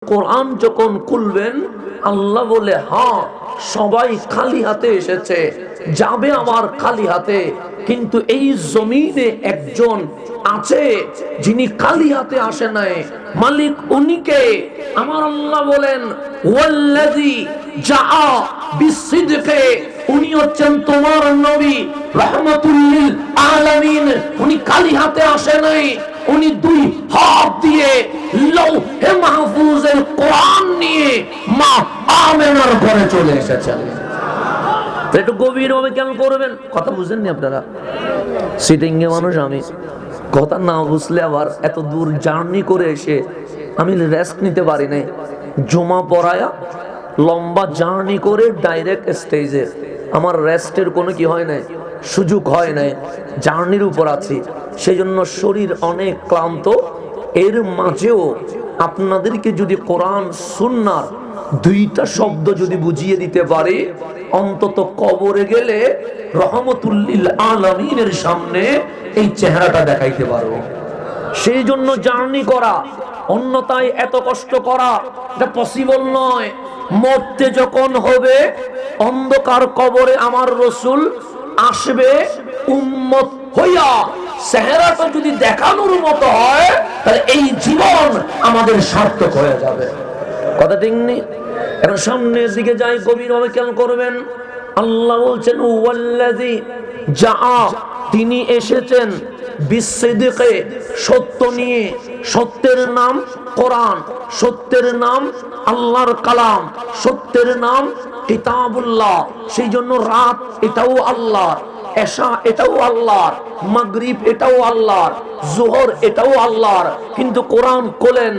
কোরআন যখন খুলবেন আল্লাহ বলে হ্যাঁ সবাই খালি হাতে এসেছে, যাবে আমার খালি হাতে, কিন্তু এই জমিনে একজন আছে যিনি খালি হাতে আসে নাই। মালিক উনিকে। আমার আল্লাহ বলেন ওয়াল্লাযী জাআ বিসিদকে, উনি হচ্ছেন তোমার নবী রাহমাতুল লিল আলামিন। উনি খালি হাতে আসে নাই, উনি দুই হাত দিয়ে লৌহে মাহফুজের কোরআন নিয়ে মা আমেনার ঘরে চলে এসেছেন। একটু গভীর ভাবে কেন করবেন, কথা বুঝেননি আপনারা? সিটিং এ মানুষ আমি, কথা না বুঝলে আবার এত দূর জার্নি করে এসে আমি রেস্ট নিতে পারি নাই। জমা পড়ায়া লম্বা জার্নি করে ডাইরেক্ট স্টেজে, আমার রেস্টের কোনো কি হয় নাই, সুযোগ হয় নাই। জার্নির উপর আছি, সেই জন্য শরীর অনেক ক্লান্ত। এর মাঝেও আপনাদেরকে যদি কোরআন সুন্নাহর দুইটা শব্দ যদি বুঝিয়ে দিতে পারি, অন্তত কবরে গেলে রহমতুল লিল আলামিনের সামনে এই চেহারাটা দেখাইতে পারবো। সেই জন্য জার্নি করা, অন্যথায় এত কষ্ট করা এটা পসিবল নয়। মরতে যখন হবে অন্ধকার কবরে আমার রসুল আসবে উম্মত হইয়া, চেহারাটা যদি দেখানোর মতো হয় তাহলে এই জীবন আমাদের সার্থক হয়ে যাবে। কথা ঠিক নেই? এখন সামনের দিকে যাই, গভীরভাবে খেয়াল করবেন। আল্লাহ বলছেন ওয়াল্লাযী জাআ, তিনি এসেছেন বিসিদকে, সত্য নিয়ে। সত্যের নাম কোরআন, সত্যের নাম আল্লাহর কালাম, সত্যের নাম কিতাবুল্লাহ। সেই জন্য রাত এটাও আল্লাহর, এশা এটাও আল্লাহর, মাগরিব এটাও আল্লাহর, জোহর এটাও আল্লাহর। কিন্তু কোরআন কোলেন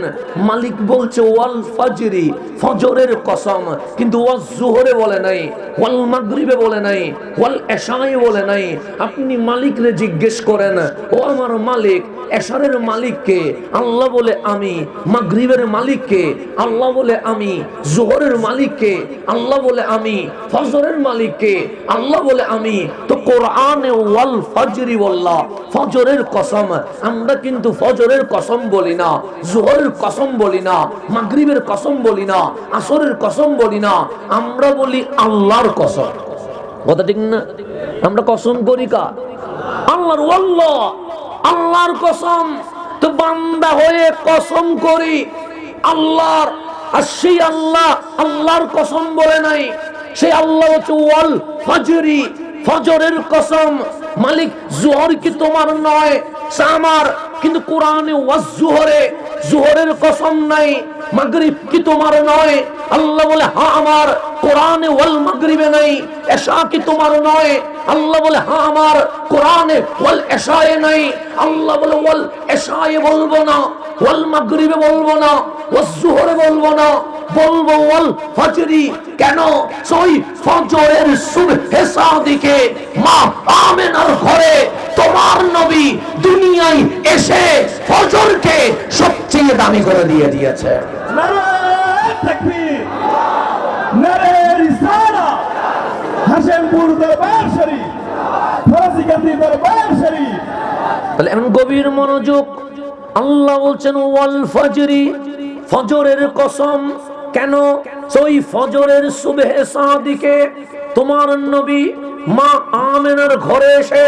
মালিক বলছে ওয়াল ফাজরি, ফজরের কসম, কিন্তু ওয়াল জোহরে বলে নাই, ওয়াল মাগরিবে বলে নাই, ওয়াল এশায়ে বলে নাই। আপনি মালিকরে জিজ্ঞেস করেন, ও আমার মালিক, এশারের মালিককে? আল্লাহ বলে আমি। মাগরিবের মালিককে? আল্লাহ বলে আমি। জোহরের মালিককে? আল্লাহ বলে আমি। ফজরের মালিককে? আল্লাহ বলে আমি। তো কোরআনে ওয়াল ফাজরি বললা, ফজরের কসম। আমরা কিন্তু ফজরের কসম বলি না, জোহরের কসম বলি না, মাগরিবের কসম বলি না, আসরের কসম বলি না, আমরা বলি আল্লাহর কসম। কথা ঠিক না? আমরা কসম করি কার? আল্লাহর। ওয়াল্লাহ, আল্লাহর কসম। তো বান্দা হয়ে কসম করি আল্লাহর, আর সেই আল্লাহ আল্লাহর কসম বলে নাই। সেই আল্লাহ হচ্ছে ওয়াল ফাজরি, ফজরের কসম। মালিক জোহর কি তোমার নয়, আমার? কিন্তু কোরআনে ওয়াজ জোহরে, জোহরের কসম নাই। মাগরিব কি তোমার নয়? আল্লাহ বলে হ্যাঁ আমার। কোরআনে ওয়াল মাগরিবে নাই। এশা কি তোমার নয়? আল্লাহ বলে হ্যাঁ আমার। কোরআনে ওয়াল এশায়ে নাই। আল্লাহ বলে ওয়াল এশায়ে বলবো না, ওয়াল মাগরিবে বলবো না, ওয়াজ জোহরে বলবো না, বলবো ওয়াল ফাজরি। কেন? ওই ফজরের সুবহে সাদিকে মা আমেনার ঘরে তোমার নবী দুনিয়ায় এসে ফজরকে সবচেয়ে দামি করে দিয়ে দিয়েছে। নারে তাকবীর, নারে রিসালাত, হাশেমপুর দরবার শরীফ, ফরাসিকান্দি দরবার শরীফ। তাহলে এখন গভীর মনোযোগ। আল্লাহ বলছেন ওয়াল ফাজরি, ফজরের কসম। কেন? ওই ফজরের সুবহে সাদিকে তোমার নবী মা আমেনার ঘরে এসে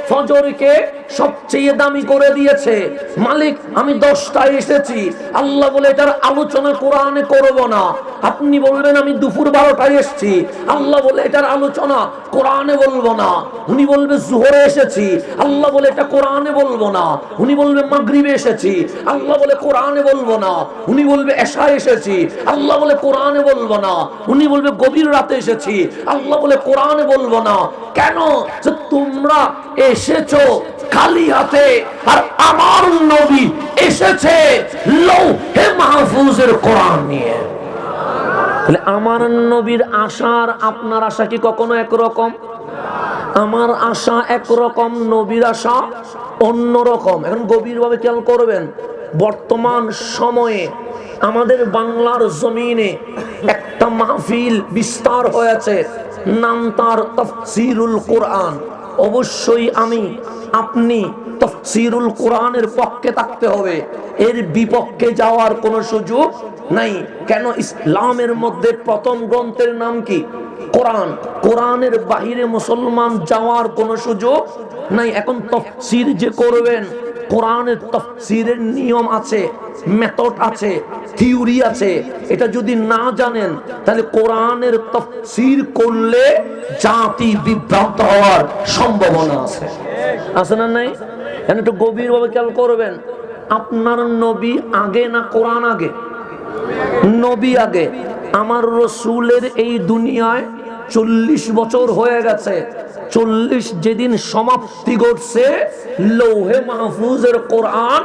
ফজরকে সবচেয়ে দামি করে দিয়েছে। মালিক আমি 10টায় এসেছি, আল্লাহ বলে এটার আলোচনা কোরআনে করব না। আপনি বলবেন আমি দুপুর 12টায় এসেছি, আল্লাহ বলে এটার আলোচনা কোরআনে বলবো না। উনি বলবে জোহরে এসেছি, আল্লাহ বলে এটা কোরআনে বলবো না। উনি বলবে মাগরিবে এসেছি, আল্লাহ বলে কোরআনে বলবো না। উনি বলবে এশায় এসেছি, আল্লাহ বলে কোরআনে বলবো না। উনি বলবে গভীর রাতে এসেছি, আল্লাহ বলে কোরআনে বলবো না। কেন? যে তোমরা এসেছো খালি হাতে, আর আমার নবী এসেছে লৌহে মাহফুজের কোরআন নিয়ে। তাহলে আমার নবীর আশার আপনার আশা কি কখনো একরকম? আমার আশা একরকম, নবীর আশা অন্যরকম। এখন গভীরভাবে খেয়াল করবেন। বর্তমান সময়ে আমাদের বাংলার জমিনে একটা মাহফিল বিস্তার হয়েছে, নাম তার তাফসীরুল কোরআন। অবশ্যই আমি আপনি তাফসীরুল কোরআনের পক্ষে থাকতে হবে, এর বিপক্ষে যাওয়ার কোনো সুযোগ নাই। কেন? ইসলামের মধ্যে প্রথম গ্রন্থের নাম কি? কোরআন। কোরআনের বাহিরে মুসলমান যাওয়ার কোনো সুযোগ নাই। এখন তাফসীর যে করবেন, কোরআনের তাফসীরের নিয়ম আছে, মেথড আছে, থিওরি আছে। এটা যদি না জানেন তাহলে কোরআনের তাফসীর করলে জাতি বিভ্রান্ত হওয়ার সম্ভাবনা আছে। আছে না নাই? এখন একটু গভীরভাবে খেয়াল করবেন। আপনার নবী আগে না কোরআন আগে? নবী আগে। আমার রসুলের এই দুনিয়ায় 40 বছর হয়ে গেছে। 40 যেদিন সমাপ্তি ঘটছে, লৌহে মাহফুজের কোরআন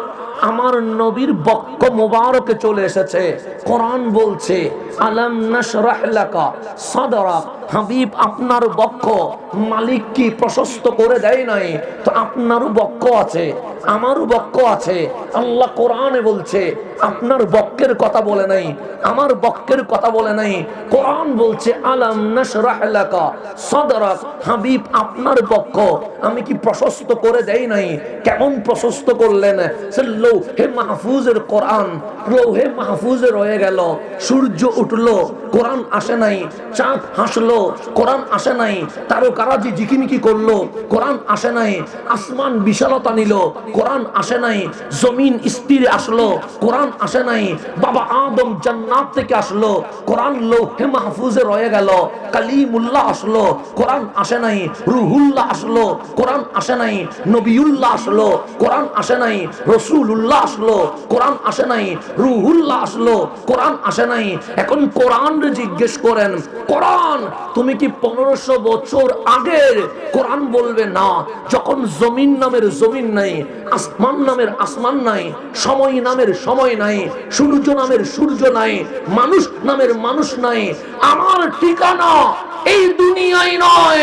আমার নবীর বক্ষ মোবারকে চলে এসেছে। কোরআন বলছে আলাম নাশরাহ লাকা সাদরাক। হাবিব, আপনার বক্ষ মালিক কি প্রশস্ত করে দেয় নাই? তো আপনারও বক্ষ আছে, আমারও বক্ষ আছে। আল্লাহ কোরআনে বলছে, আপনার বক্কের কথা বলে নাই, আমার বক্কের কথা বলে নাই। কোরআন বলছে আলাম নাশরাহ লাকা সাদরাক। হাবিব, আপনার বক্ষ আমি কি প্রশস্ত করে দেই নাই? কেমন প্রশস্ত করলেন? লৌহে মাহফুজের কোরআন লৌহে মাহফুজে রয়ে গেল। সূর্য উঠলো, কোরআন আসে নাই। চাঁদ হাসলো, কোরআন আসে নাই। তারকারাজি ঝিকিমিকি করলো, কোরআন আসে নাই। আসমান বিশালতা নিল, কোরআন আসে নাই। জমিন স্থিরে আসলো, কোরআন আসে নাই। বাবা আদম জান্নাত থেকে আসলো, কোরআন লৌহে মাহফুজে রয়ে গেল। কালিমুল্লাহ আসলো, কোরআন আসে নাই। রুহুল্লাহ আসলো, কোরআন আসে নাই। নবিউল্লাহ আসলো, কোরআন আসে নাই। রসুলুল্লাহ আসলো, কোরআন আসে নাই। রুহুল্লাহ আসলো, কোরআন আসে নাই। এখন কোরআন জিজ্ঞেস করেন, কোরআন তুমি কি 1500 বছর আগের? কোরআন বলবে না। যখন জমিন নামের জমিন নাই, আসমান নামের আসমান নাই, সময় নামের সময় নাই, সূর্য নামের সূর্য নাই, মানুষ নামের মানুষ নাই, আমার ঠিকানা এই দুনিয়ায় নয়।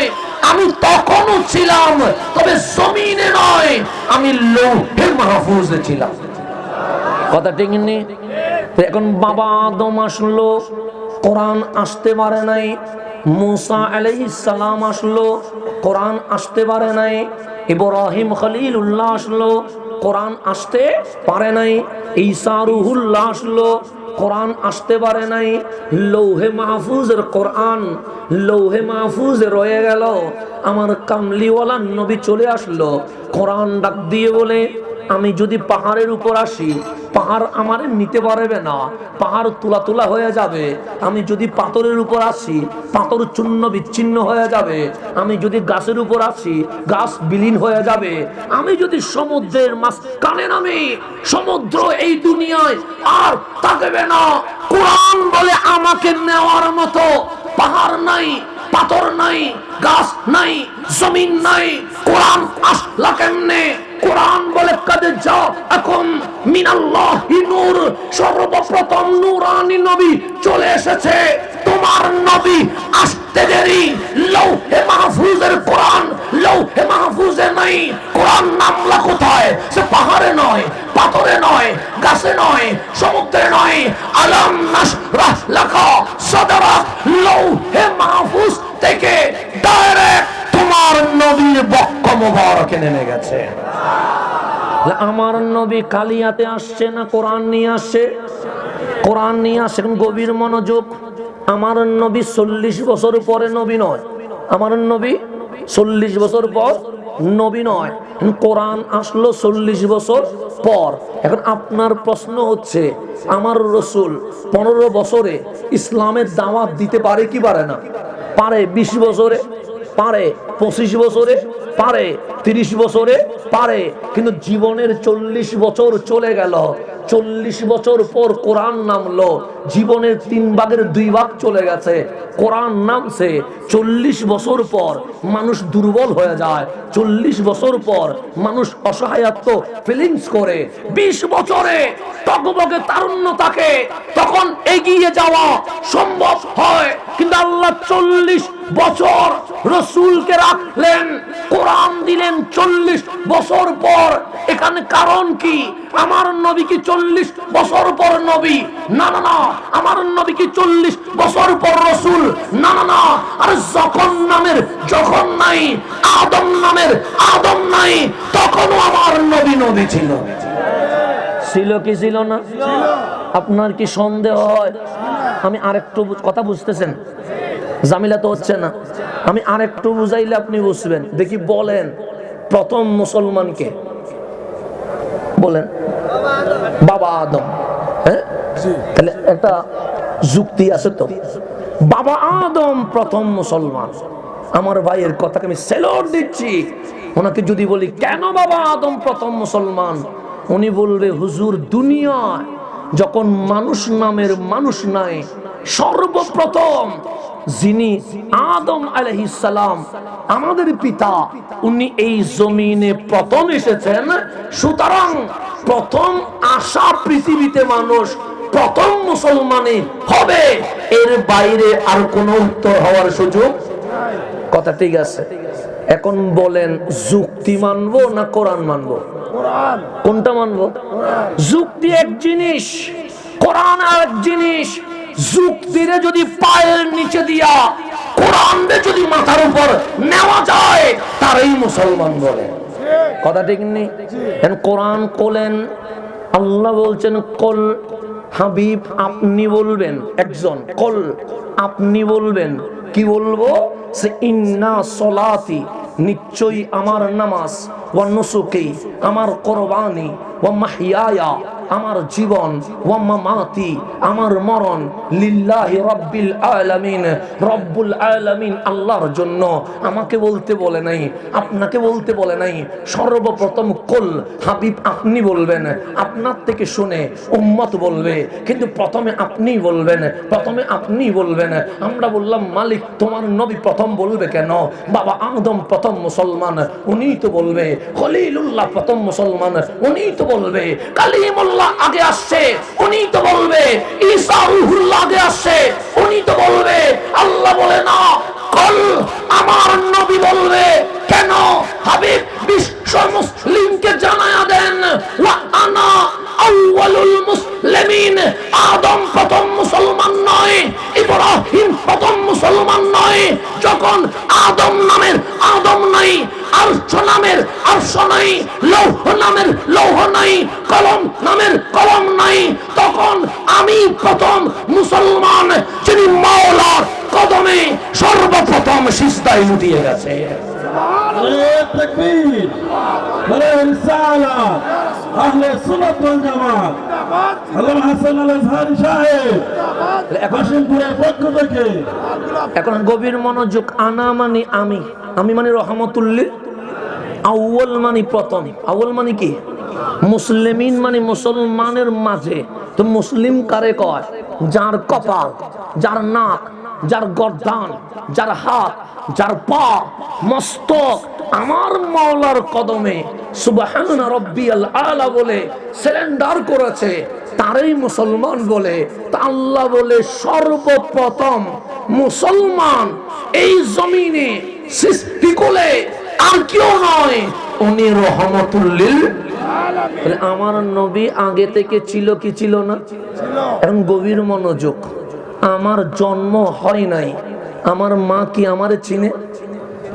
আমি তখনও ছিলাম, তবে জমিনে নয়, আমি লৌহে মাহফুজে ছিলাম। কথা ঠিক নেই? এখন বাবা আদম আসলো, কোরআন আসতে পারে নাই। মুসা আলাইহিস সালাম আসলো, কোরআন আসতে পারে নাই। ইব্রাহিম খলিলুল্লাহ আসলো, কোরআন আসতে পারে নাই। ঈসা রুহুল্লাহ আসলো, কোরআন আসতে পারে নাই। লৌহে মাহফুজের কোরআন লৌহে মাহফুজে রয়ে গেল। আমার কামলিওয়ালা নবী চলে আসলো, কোরআন ডাক দিয়ে বলে, আমি যদি পাহাড়ের উপর আসি, পাহাড় আমারে নিতে পারবে না, পাহাড় তুলা তুলা হয়ে যাবে। আমি যদি পাথরের উপর আসি, পাথর চূর্ণ বিচ্ছিন্ন হয়ে যাবে। আমি যদি গাছের উপর আসি, গাছ বিলীন হয়ে যাবে। আমি যদি সমুদ্রের মাঝখানে নামি, সমুদ্র এই দুনিয়ায় আর থাকবে না। কোরআন বলে আমাকে নেওয়ার মতো পাহাড় নাই, পাথর নাই, গাছ নাই, জমিন নাই। কোরআন আসলা কেমনে? কোরআন বলে কাদে যাও এখন মিনাল্লাহি নূর, সর্বপ্রথম নূরানি নবী চলে এসেছে। তোমার নবী আসতে দেরি। লৌহে মাহফুজের কোরআন লৌহে মাহফুজে নাই। কোরআন নামলা কোথায়? সে পাহাড়ে নয়, পাথরে নয়, গাছে নয়, সমুদ্রে নয়। আলাম নাশরাহ লাকা সাদরাক, লৌহে মাহফুজ থেকে ডাইরেক্ট তোমার নবীর বক্ষ মোবারকে নেমে গেছে। আমার নবী কালিয়াতে আসছে না কোরআন নিয়ে আসছে? কোরআন নিয়ে আসেন। গভীর মনোযোগ। আমার নবী 40 বছর পরে নবী নয়। আমার নবী 40 বছর পর নবী নয়। কোরআন আসলো 40 বছর পর। এখন আপনার প্রশ্ন হচ্ছে, আমার রসুল 15 বছরে ইসলামের দাওয়াত দিতে পারে কি পারে না? পারে। 20 বছরে পারে, 25 বছরে পারে, 30 বছরে পারে। কিন্তু জীবনের 40 বছর চলে গেল। 40 বছর পর কোরআন নামলো। জীবনের 3 ভাগের 2 ভাগ চলে গেছে। কোরআন নামছে 40 বছর পর। মানুষ দুর্বল হয়ে যায়। 40 বছর পর মানুষ অসহায়ত্ব ফিলিংস করে। 20 বছরে টকবকে তারুণ্য থাকে, তখন এগিয়ে যাওয়া সম্ভব হয়। কিন্তু আল্লাহ 40 বছর রসুলকে রাখলেন, কোরআন দিলেন 40 বছর পর। এখানে কারণ কি? আমার নবী কি 40 বছর পর নবী? না না না। আমার নবী কি 40 বছর পর রসুল? না না না। আর যখন নামের যখন নাই, আদম নামের আদম নাই, তখনও আমার নবী নবী ছিল। ছিল কি ছিল না? আপনার কি সন্দেহ হয়? আমি আরেকটু কথা বুঝতেছেন? জামিলা তো হচ্ছে না। আমি আরেকটু বুঝাইলে আপনি বুঝবেন। দেখি বলেন, প্রথম মুসলমানকে বলেন। বাবা আদম। হ্যাঁ, তাহলে একটা যুক্তি আছে তো। বাবা আদম প্রথম মুসলমান। আমার ভাইয়ের কথাকে আমি সেলুট দিচ্ছি। ওনাকে যদি বলি কেন বাবা আদম প্রথম মুসলমান, উনি বলবে হুজুর, দুনিয়ায় যখন মানুষ নামের মানুষ নাই, সর্বপ্রথম যিনি আদম আলাইহিস সালাম আমাদের পিতা, উনি এই জমিনে প্রথম এসেছেন। সুতরাং প্রথম আসা পৃথিবীতে মানুষ প্রথম মুসলমানই হবে, এর বাইরে আর কোনো উত্তর হওয়ার সুযোগ। কথা ঠিক আছে? এখন বলেন, যুক্তি মানবো না কোরআন মানবো? কোনটা মানবো? যুক্তি এক জিনিস, কোরআন এক জিনিস। যুক্তিরে যদি পায়ের নিচে দিয়া কোরআনরে যদি মাথার উপর নেওয়া যায়, তারই মুসলমান বলে। কথা ঠিক নেই? কোরআন কোলেন, আল্লাহ বলছেন কল হাবিব আপনি বলবেন, একজন কল আপনি বলবেন। কি বলবো? সে ইন্না সলাতি, নিশ্চয়ই আমার নামাজ, ওয়া নুসুকি, আমার কুরবানি, ওয়া মাহইয়ায়া, আমার জীবন, ওয়া মামাতি, আমার মরণ, লিল্লাহি রাব্বিল আলামিন, রব্বুল আলামিন আল্লাহর জন্য। আমাকে বলতে বলে নাই, আপনাকে বলতে বলে নাই। সর্বপ্রথম কুল হাবিব আপনি বলবেন, আপনার থেকে শুনে উম্মত বলবে, কিন্তু প্রথমে আপনিই বলবেন, প্রথমে আপনিই বলবেন। আমরা বললাম মালিক তোমার নবী প্রথম বলবে কেন? বাবা আদম প্রথম মুসলমান, উনিই তো বলবে। খলিলুল্লাহ প্রথম মুসলমান, উনিই তো বলবে। কালিমুল্লাহ আগে আসছে, উনিই তো বলবে। ঈসা রূহুল্লাহ আগে আসছে, উনিই তো বলবে। আল্লাহ বলে না, কল আমার নবী বলবে। কেন? হাবিব বিশ্ব মুসলিমকে জানায়া দেন, ওয়া আনা আউয়ালুল মুসলিমিন। আদম প্রথম মুসলমান নয়, ইব্রাহিম প্রথম মুসলমান নয়। যখন আদম নামের আদম নাই, আরশ নামের আরশ নাই, লৌহ নামের লৌহ নাই, কলম নামের কলম নাই, তখন আমি প্রথম মুসলমান, যিনি মাওলার কদমে সর্বপ্রথম সিজদায় লুটিয়ে গেছে। তাকবীর, নারে রিসালাত, আহলে সুন্নাত ওয়াল জামাত, আল্লামা হাসান আল আজহারী সাহেব কাশিমপুরের পক্ষ থেকে। এখন গভীর মনোযোগ। আনা মানে আমি, আমি মানে রহমতুল্লিল আউয়াল মানে প্রথম। আউয়াল মানে কি? মুসলিমিন মানে মুসলমানের মাঝে। তো মুসলিম কারে কয়? যার কপাল, যার নাক, যার গর্দান, যার হাত, যার পা, মস্তক আমার মাওলার কদমে সুবহানা রাব্বিয়াল আলা বলে সারেন্ডার করেছে, তারই মুসলমান বলে। তা আল্লাহ বলে সর্বপ্রথম মুসলমান এই জমিনে সৃষ্টি করে আর কেউ নয়, উনি রহমতুল্লিল আলামিন। আমার নবী আগে থেকে ছিল কি ছিল না? এখন গভীর মনোযোগ। আমার জন্ম হয় নাই, আমার মা কি আমারে চিনে?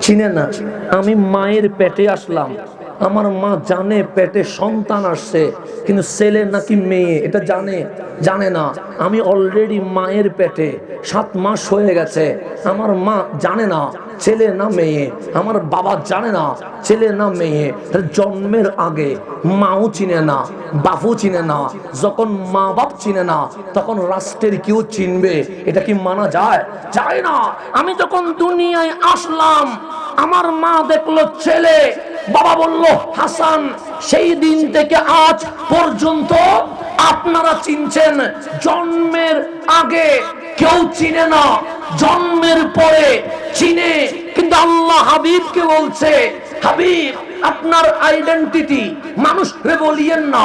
চিনে না। আমি মায়ের পেটে আসলাম, আমার মা জানে পেটে সন্তান আসছে, কিন্তু ছেলে নাকি মেয়ে এটা জানে? জানে না। আমি অলরেডি মায়ের পেটে 7 মাস হয়ে গেছে, আমার মা জানে না ছেলে না মেয়ে, আমার বাবা জানে না ছেলে না মেয়ে। জন্মের আগে মাও চিনে না, বাপও চিনে না। যখন মা বাপ চিনে না, তখন রাষ্ট্রের কেউ চিনবে? এটা কি মানা যায়? যায় না। আমি যখন দুনিয়ায় আসলাম, আমার মা দেখলো ছেলে, বাবা বলল হাসান। সেই দিন থেকে আজ পর্যন্ত আপনারা চিনছেন। জন্মের আগে কেউ চিনে না, জন্মের পরে চিনে। কিন্তু আল্লাহ হাবিবকে বলছে, হাবিব আপনার আইডেন্টিটি মানুষ রে বলিয়েন না,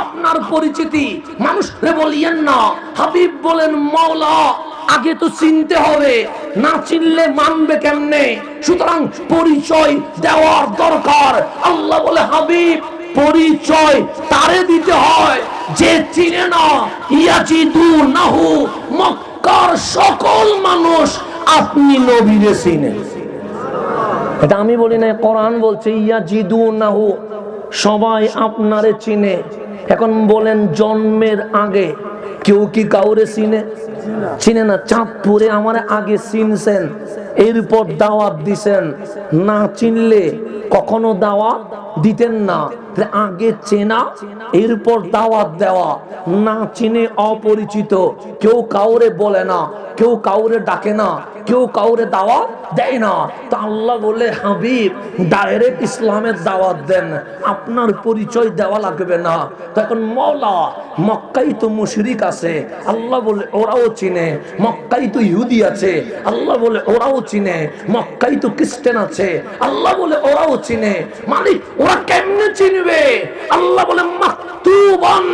আপনার পরিচিতি মানুষ রে বলিয়েন না। হাবিব বলেন মাওলা আগে তো চিনতে হবে, না চিনলে মানবে কেমনে? সুতরাং পরিচয় দেওয়ার দরকার। আল্লাহ বলে হাবিব পরিচয় তারে দিতে হয় যে চিনে না। ইয়াজিদু নাহু, মক্কার সকল মানুষ আপনি নবীরে চিনেন। এটা আমি বলি না, কোরআন বলছে ইয়াজিদু নাহু, সবাই আপনারে চিনে। এখন বলেন, জন্মের আগে কেউ কি কাউরে চিনে না? চাঁদপুরে আমার আগে চিনছেন, এরপর দাওয়াত দিছেন, না চিনলে কখনো দাওয়াত দিতেন না। আগে চেনা, এরপর দাওয়াত দেওয়া, না চিনে অপরিচিত, কেউ কাউরে বলে না, কেউ কাউরে ডাকে না, কেউ কাউরে দাওয়াত দেয় না। তা আল্লাহ বলে, হাবিব ডাইরেক্ট ইসলামের দাওয়াত দেন, আপনার পরিচয় দেওয়া লাগবে না। তখন মওলা, মক্কায় তো মুশরিক আছে, আল্লাহ বলে ওরাও চিনে। মক্কায় তো ইহুদি আছে, আল্লাহ বলে ওরাও চিনে। মক্কায় তো খ্রিস্টান আছে, আল্লাহ বলে ওরাও চিনে। মালিক, ওরা কেমনে চিনবে? আল্লাহ বলে, মাকতুবান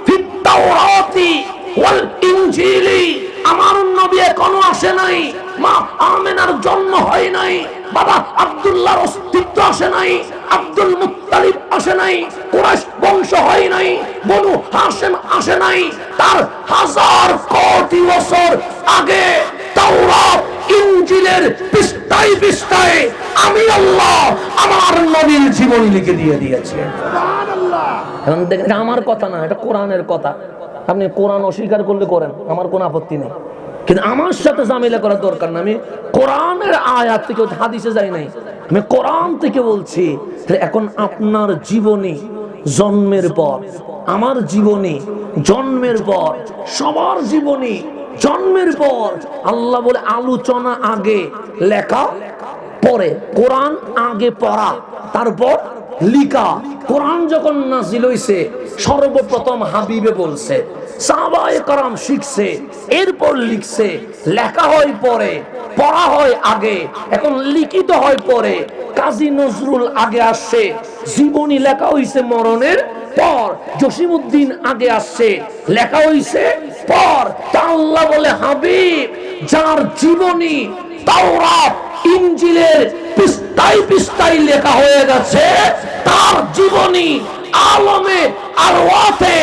ফিত তাওরাতি ওয়াল ইনজিলি। আমার নবী এখনো আসে নাই, মা আমেনার জন্ম হয় নাই, বাবা আব্দুল্লাহর অস্তিত্ব আসে নাই, আব্দুল মুত্তালিব আসে নাই, কুরাইশ বংশ হয় নাই, বনু হাশেম আসে নাই। তার হাজার কোটি বছর আগে তাওরাত ইনজিলের পৃষ্ঠায় পৃষ্ঠায় আমি আল্লাহ আমার নবীর জীবন লিখে দিয়ে দিয়েছি। সুবহানাল্লাহ। এখন দেখেন, আমার কথা না, এটা কোরআনের কথা। আপনি কোরআন অস্বীকার করলে করেন, আমার কোনো আপত্তি নেই, কিন্তু আমার সাথে ঝামেলা করার দরকার না। আমি কোরআনের আয়াত থেকে, হাদিসে যাই নাই, আমি কোরআন থেকে বলছি। এখন আপনার জীবনী জন্মের পর, আমার জীবনী জন্মের পর, সবার জীবনী জন্মের পর, আল্লাহ বলে আলোচনা আগে, লেখা পরে। কোরআন আগে পড়া, তারপর লিখা। কোরআন যখন নাজিল হইছে, সর্বপ্রথম হাবিবে বলছে, সাহাবায়ে কেরাম শিখছে, এরপর লিখছে। লেখা হয় পরে, পড়া হয় আগে, এখন লিখিত হয় পরে। কাজী নজরুল আগে আসছে, জীবনী লেখা হইছে মরণের পর। জসিমউদ্দিন আগে আসছে, লেখা হইছে পর। তা আল্লাহ বলে, হাবিব যার জীবনী তাওরাত ইনজিলের পৃষ্ঠায় পৃষ্ঠায় লেখা হয়ে গেছে, তার জীবনী আলমে আরওয়াতে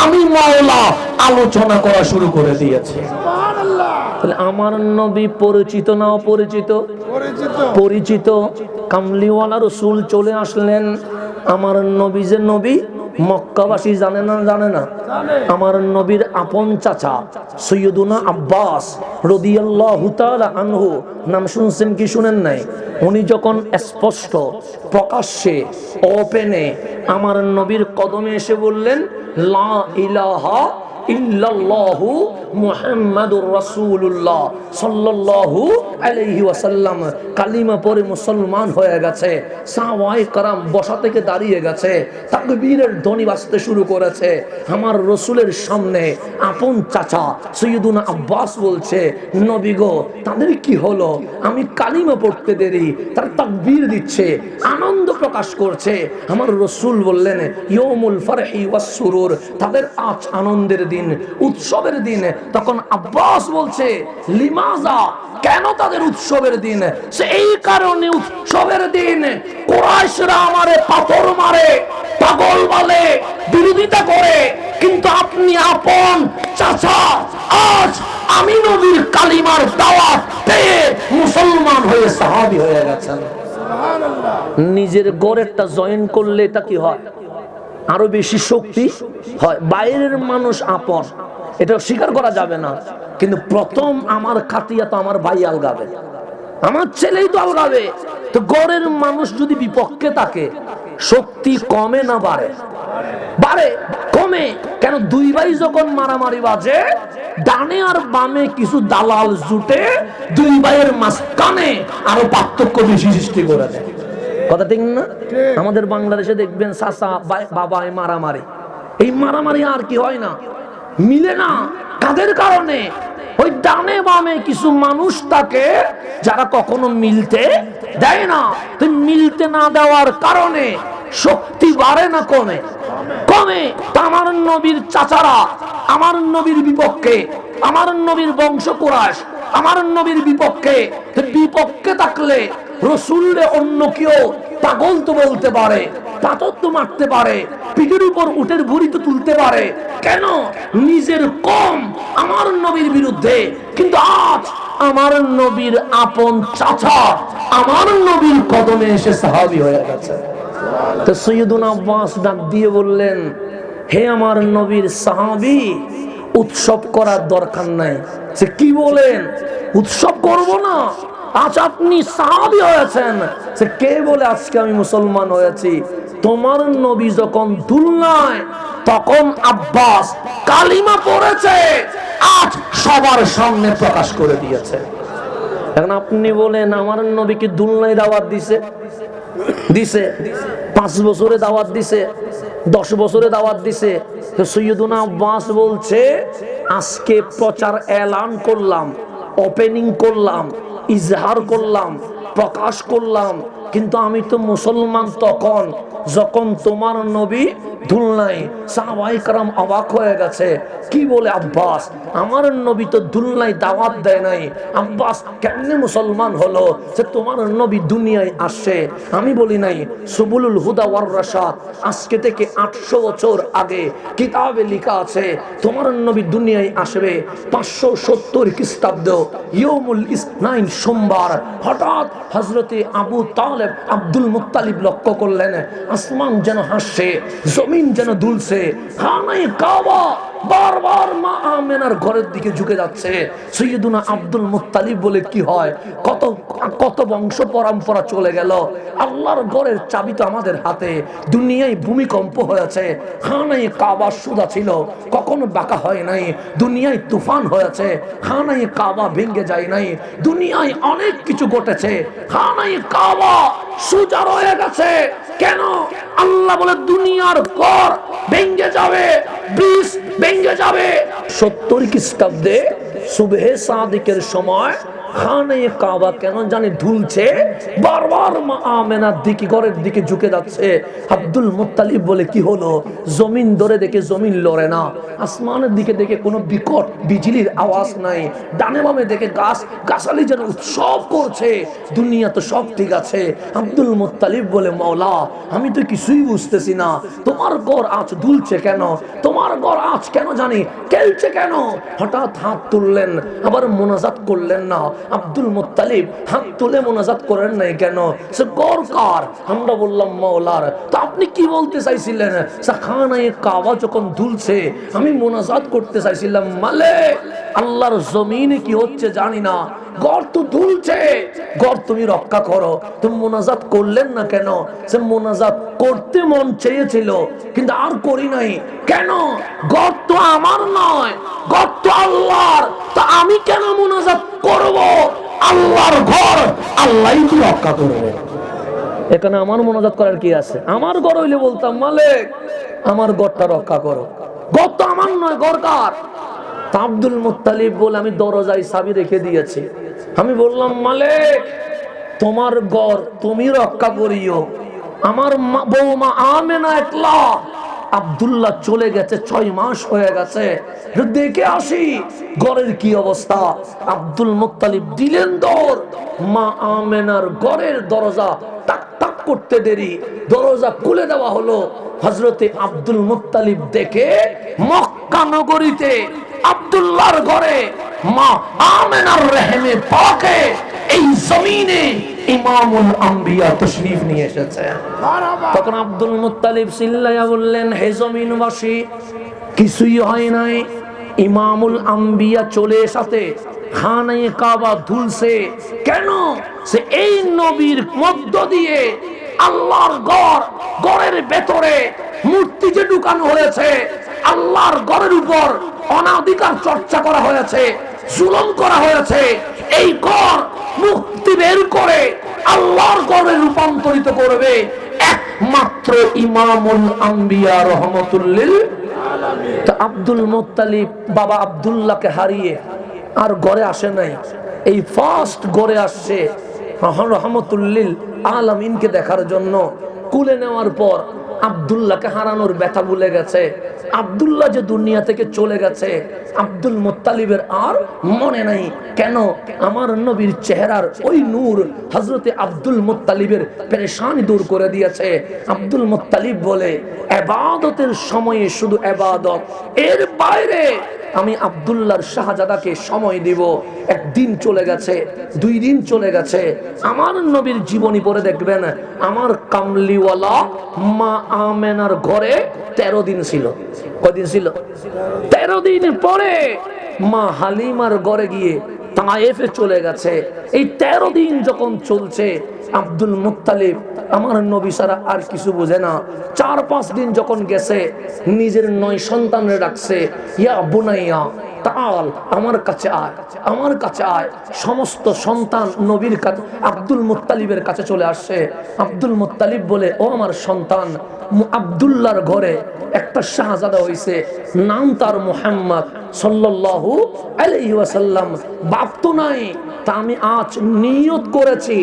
আমি মাওলা আলোচনা করা শুরু করে দিয়েছে। সুবহানাল্লাহ। তাহলে আমার নবী পরিচিত না অপরিচিত? পরিচিত। কামলিওয়ালা রাসূল চলে আসলেন। আমার নবী যে নবী, মক্কাবাসী জানে না? জানে না? আমার নবীর আপন চাচা সৈয়দুনা আব্বাস রাদিয়াল্লাহু তাআলা আনহু, নাম শুনছেন কি শুনেন নাই? উনি যখন স্পষ্ট প্রকাশ্যে ওপেনে আমার নবীর কদমে এসে বললেন, লা ইলাহা ইল্লাল্লাহু মুহাম্মাদুর রাসূলুল্লাহ সাল্লাল্লাহু আলাইহি ওয়াসাল্লাম, কালিমা পড়ে মুসলমান হয়ে গেছে। সাহাবায়ে কেরাম বসা থেকে দাঁড়িয়ে গেছে, তাকবীরের ধ্বনি বাজতে শুরু করেছে। আমার রাসূলের সামনে আপন চাচা সৈয়দুনা আব্বাস বলছে, নবী গো, তাদের কি হলো? আমি কালিমা পড়তে দেরি, তার তাকবীর দিচ্ছে, আনন্দ প্রকাশ করছে। আমার রাসূল বললেন, ইয়াউমুল ফারহি ওয়াস সুরুর, তাদের আজ আনন্দের দিন, উৎসবের দিন। তখন আব্বাস বলছে, লিমাজা, কেন তাদের উৎসবের দিন? সেই কারণে উৎসবের দিন কুরাইশরা আমারে পাথর মারে, পাগল বলে, বিরোধিতা করে, কিন্তু আপনি আপন চাচা আজ আমি নবীর কালিমার দাওয়াত পেয়ে মুসলমান হয়ে সাহাবী হয়ে গেছেন। সুবহানাল্লাহ। নিজের গড়েরটা জয়েন করলে এটা কি হয়? আরো বেশি শক্তি হয়। বাইরের মানুষ আপন, এটা স্বীকার করা যাবে না, কিন্তু প্রথম আমার খাতিয়া তো আমার ভাই আলগাবে, আমার ছেলেই তো আলগাবে। তো গড়ের মানুষ যদি বিপক্ষে থাকে, শক্তি কমে না বাড়ে? বাড়ে। কমে কেন? দুই ভাই যখন মারামারি বাজে, ডানে আর বামে কিছু দালাল জুটে দুই ভাইয়ের মাঝখানে আরো পার্থক্য বেশি সৃষ্টি করে দেয়। কথা ঠিক না? আমাদের বাংলাদেশে দেখবেন চাচা বাবায় মারামারি, এই মারামারি আর কি হয় না, মিলে না। কাদের কারণে? ওই ডানে বামে কিছু মানুষ থাকে যারা কখনো মিলতে দেয় না। তো মিলতে না দেওয়ার কারণে শক্তি বাড়ে না কমে? কমে। তা আমার নবীর চাচারা আমার নবীর বিপক্ষে, আমার নবীর বংশ কুরাইশ আমার নবীর বিপক্ষে। বিপক্ষে থাকলে রাসূলকে অন্য কেউ পাগল তো বলতে পারে, পাথর তো মারতে পারে, পিঠের উপর উটের ভুঁড়ি তো তুলতে পারে, কেন? নিজের কম আমার নবীর বিরুদ্ধে। কিন্তু আজ আমার নবীর আপন চাচা আমার নবীর কদমে এসে সাহাবী হয়ে গেছে। তো সৈয়দুনা আব্বাস ডাক দিয়ে বললেন, হে আমার নবীর সাহাবী, উৎসব করার দরকার নাই। সে কি বলেন, উৎসব করব না? আজ আপনি সাহাবী হয়েছেন, সে কে বলে আজকে আমি মুসলমান হয়েছি? তোমার নবী যখন দুলনায়, তখন আব্বাস কালিমা পড়েছে, আজ সবার সামনে প্রকাশ করে দিয়েছে। এখন আপনি বলেন আমার নবীকে দুলনায় দাওয়াত দিছে? 5 বছরে দাওয়াত দিছে, 10 বছরে দাওয়াত দিছে। তো সৈয়দুনা আব্বাস বলছে আজকে প্রচার এলান করলাম, ওপেনিং করলাম, ইজহার করলাম, প্রকাশ করলাম, কিন্তু আমি তো মুসলমান তখন যখন তোমার নবী দুলনায়। সাহাবায়ে কেরাম অবাক হয়ে গেছে, কি বলে আব্বাস, আমার নবী তো দুলনায় দাওয়াত দেয় নাই, আব্বাস কেমনে মুসলমান হলো? যে তোমার নবী দুনিয়ায় আসে। আমি বলি নাই সুবুলুল হুদা ওয়ার রাশাদ, আজকে থেকে 800 বছর আগে কিতাবে লেখা আছে তোমার নবী দুনিয়ায় আসবে 570 খ্রিস্টাব্দ ইয়মুল ইসনাইন, সোমবার। হঠাৎ হযরতে আবু তালেব আব্দুল মুত্তালিব লক্ষ্য করলেন আসমান যেন হাসছে, জমিন যেন দুলছে, খানায়ে কাবা বারবার মা আমেনার ঘরের দিকে ঝুঁকে যাচ্ছে। সৈয়দুনা আব্দুল মুত্তালিব বলে কি হয়, কত কত বংশ পরম্পরা চলে গেল, আল্লাহর ঘরের চাবি তো আমাদের হাতে। দুনিয়ায় ভূমিকম্প হয়েছে, খানায়ে কাবা সুদা ছিল, কখনো বাঁকা হয় নাই। দুনিয়ায় তুফান হয়েছে, খানায়ে কাবা ভেঙে যায় নাই। দুনিয়ায় অনেক কিছু ঘটেছে, খানায়ে কাবা সোজা রয়ে গেছে। কেন? আল্লাহ বলে দুনিয়ার ঘর ভেঙে যাবে, ব্রিজ ভেঙে যাবে। 70 খ্রিস্টাব্দে সুবহে সাদিকের সময় খানায়ে কাবা কেন জানি ঢুলছে, বারবার মা আমেনার দিকে ঘরের দিকে ঝুঁকে যাচ্ছে। আব্দুল মুত্তালিব বলে কি হলো? জমিন ধরে দেখে জমিন লড়ে না, আসমানের দিকে দেখে কোনো বিকট বিজলির আওয়াজ নাই, ডানে বামে দেখে গাছ গাছালি যেন উৎসব করছে, দুনিয়া তো সব ঠিক আছে। আব্দুল মুত্তালিব বলে মাওলা, আমি তো কিছুই বুঝতেছি না, তোমার ঘর আজ দুলছে কেন, তোমার ঘর আজ কেন জানি খেলছে কেন? হঠাৎ হাত তুললেন, আবার মোনাজাত করলেন না। আব্দুল মুত্তালিব হাত তুলে মোনাজাত করেন নাই কেন? সে ঘর কার? আমরা বললাম মাওলার। তো আপনি কি বলতে চাইছিলেন? খানায়ে কাবা যখন দুলছে আমি মোনাজাত করতে চাইছিলাম, মালিক আল্লাহর জমিনে কি হচ্ছে জানি না, ঘর তো দুলছে, ঘর তুমি রক্ষা করো। তুমি মোনাজাত করলেন না কেন? সে মোনাজাত করতে মন চেয়েছিল কিন্তু আর করি নাই। কেন? ঘর তো আমার নয়, ঘর তো আল্লাহর, তা আমি কেন মোনাজাত করব? আল্লাহর ঘর আল্লাহই কি রক্ষা করবে, এখানে আমার মোনাজাত করার কি আছে? আমার ঘর হইলে বলতাম মালিক আমার ঘরটা রক্ষা করো, ঘর তো আমার নয়, ঘর কার? আব্দুল মুত্তালিব বলে আমি দরজায় চাবি রেখে দিয়েছি। আমি বললাম মালিক তোমার ঘর তুমি রক্ষা করিও, আমার বৌমা আমেনা একলা, আব্দুল্লাহ চলে গেছে, 6 মাস হয়ে গেছে, দেখে আসি ঘরের কি অবস্থা। আব্দুল মুত্তালিব দিলেন দৌড়, মা আমেনার ঘরের দরজা টাক টাক করতে দেরি, দরজা খুলে দেওয়া হলো। হযরতে আব্দুল মুত্তালিব দেখে মক্কা নগরীতে আব্দুল্লাহর ঘরে মা আমেনার রহমে পাকে এই জমিনে ইমামুল আম্বিয়া তশরীফ নিয়ে এসেছে। তখন আব্দুল মুত্তালিব চিল্লাইয়া বললেন, হে জমিনবাসী, কিছুই হয় নাই, ইমামুল আম্বিয়া চলে এসেছে, খানায়ে কাবা দুলছে কেন? সে এই নবীর মধ্য দিয়ে আল্লাহর ঘর, ঘরের ভেতরে মূর্তি যে ঢুকানো হয়েছে, আল্লাহর ঘরের উপর অনাধিকার চর্চা করা হয়েছে, জুলুম করা হয়েছে, এই ঘর মুক্তি বের করে আল্লাহর ঘরে রূপান্তরিত করবে একমাত্র ইমামুল আম্বিয়া রহমাতুল লিল আলামিন। তো আব্দুল মুত্তালিব বাবা আব্দুল্লাহকে হারিয়ে আর ঘরে আসে নাই, এই ফার্স্ট ঘরে আসছে রহমাতুল লিল আলামিনকে দেখার জন্য। কুলে নেওয়ার পর আব্দুল্লাহকে হারানোর ব্যথা ভুলে গেছে। আব্দুল্লাহ যে দুনিয়া থেকে চলে গেছে আব্দুল মুত্তালিবের আর মনে নাই। কেন? আমার নবীর চেহারার ওই নূর হযরতে আব্দুল মুত্তালিবের পেরেশানি দূর করে দিয়েছে। আব্দুল মুত্তালিব বলে ইবাদতের সময়ে শুধু ইবাদত, এর বাইরে আমি আব্দুল্লাহর শাহজাদাকে সময় দিব। একদিন চলে গেছে, 2 দিন চলে গেছে, আমার নবীর জীবনী পড়ে দেখবেন আমার কামলিওয়ালা মা আমেনার ঘরে 13 দিন ছিল। কদিন ছিল? 13 দিন পরে মা হালিমার ঘরে গিয়ে তায়েফে চলে গেছে। এই 13 দিন যখন চলছে, আব্দুল মুত্তালিব আমার নবী ছাড়া আর কিছু বোঝে না। 4-5 দিন যখন গেছে, নিজের 9 সন্তানরে ডাকছে, ইয়া বুনাইয়া তাল, আমার কাছে আয়, আমার কাছে আয়। সমস্ত সন্তান নবীর কাছে, আব্দুল মুত্তালিবের কাছে চলে আসছে। আব্দুল মুত্তালিব বলে, ও আমার সন্তান, আব্দুল্লাহর ঘরে একটা শাহজাদা হইছে, নাম তার মুহাম্মদ সাল্লাল্লাহু আলাইহি ওয়াসাল্লাম। বাপ তো নাই, তা আমি আজ নিয়ত করেছি,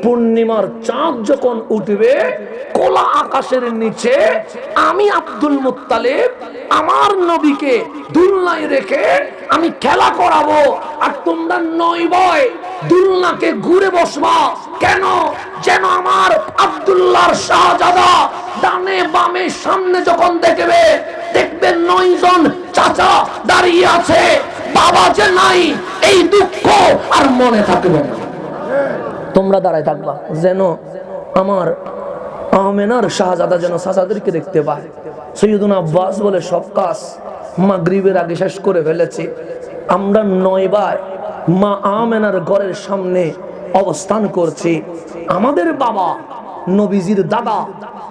পূর্ণিমার চাঁদ যখন উঠবে কোলা আকাশের নিচে আমি আব্দুল মুত্তালিব আমার নবীকে দুলনায় রেখে আমি খেলা করাবো, আর তোমরা 9 ভাই দুলনাকে ঘুরে বসবা। কেন? যেন আমার আব্দুল্লাহর শাহজাদা ডানে বামে সামনে যখন দেখবে, দেখবে 9 জন চাচা দাঁড়িয়ে আছে, বাবা যে নাই, এই দুঃখ আর মনে থাকবে না। তোমরা দাঁড়ায় থাকবা, যেন আমার আমেনার শাহজাদা যেন চাচাদেরকে দেখতে পায়। সৈয়দুনা আব্বাস বলে, সব কাজ মাগরিবের আগে শেষ করে ফেলেছি। আমরা 9 ভাই মা আমেনার ঘরের সামনে অবস্থান করছি। আমাদের বাবা নবীজির দাদা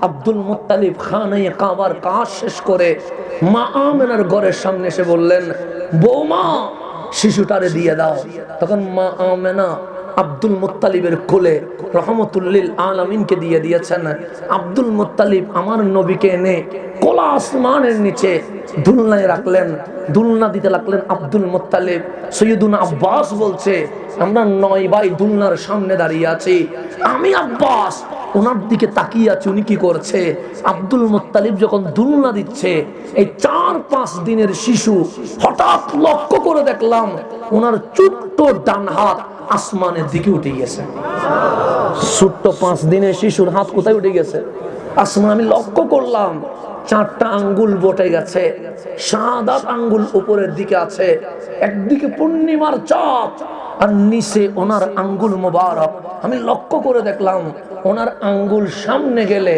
আব্দুল মুত্তালিব খানে কাবার কাজ শেষ করে মা আমেনার ঘরের সামনে এসে বললেন, বৌমা শিশুটারে দিয়ে দাও। তখন মা আমেনা আব্দুল মুত্তালিবের কোলে রহমতুল্লিল আলামিনকে দিয়ে দিয়েছেন। আব্দুল মুত্তালিব আমার নবীকে এনে কোলা আসমানের নিচে দুলনায় রাখলেন, দুলনা দিতে লাগলেন আব্দুল মুত্তালিব। সৈয়দুনা আব্বাস বলছে, আমরা 9 ভাই দুলনার সামনে দাঁড়িয়ে আছি, আমি আব্বাস ওনার দিকে তাকিয়ে আছি, উনি কি করছে। আব্দুল মুত্তালিব যখন দুলনা দিচ্ছে, এই 4-5 দিনের শিশু, হঠাৎ লক্ষ্য করে দেখলাম ওনার ছোট্ট ডান হাত আসমানের দিকে উঠে গেছে। ছোট্ট 5 দিনের শিশুর হাত কোথায় উঠে গেছে? আসমান। আমি লক্ষ্য করলাম 4টা আঙ্গুল বটে গেছে, শাহাদাত আঙ্গুল উপরের দিকে আছে, একদিকে পূর্ণিমার চাঁদ আর নিচে ওনার আঙ্গুল মোবারক। আমি লক্ষ্য করে দেখলাম ওনার আঙ্গুল সামনে গেলে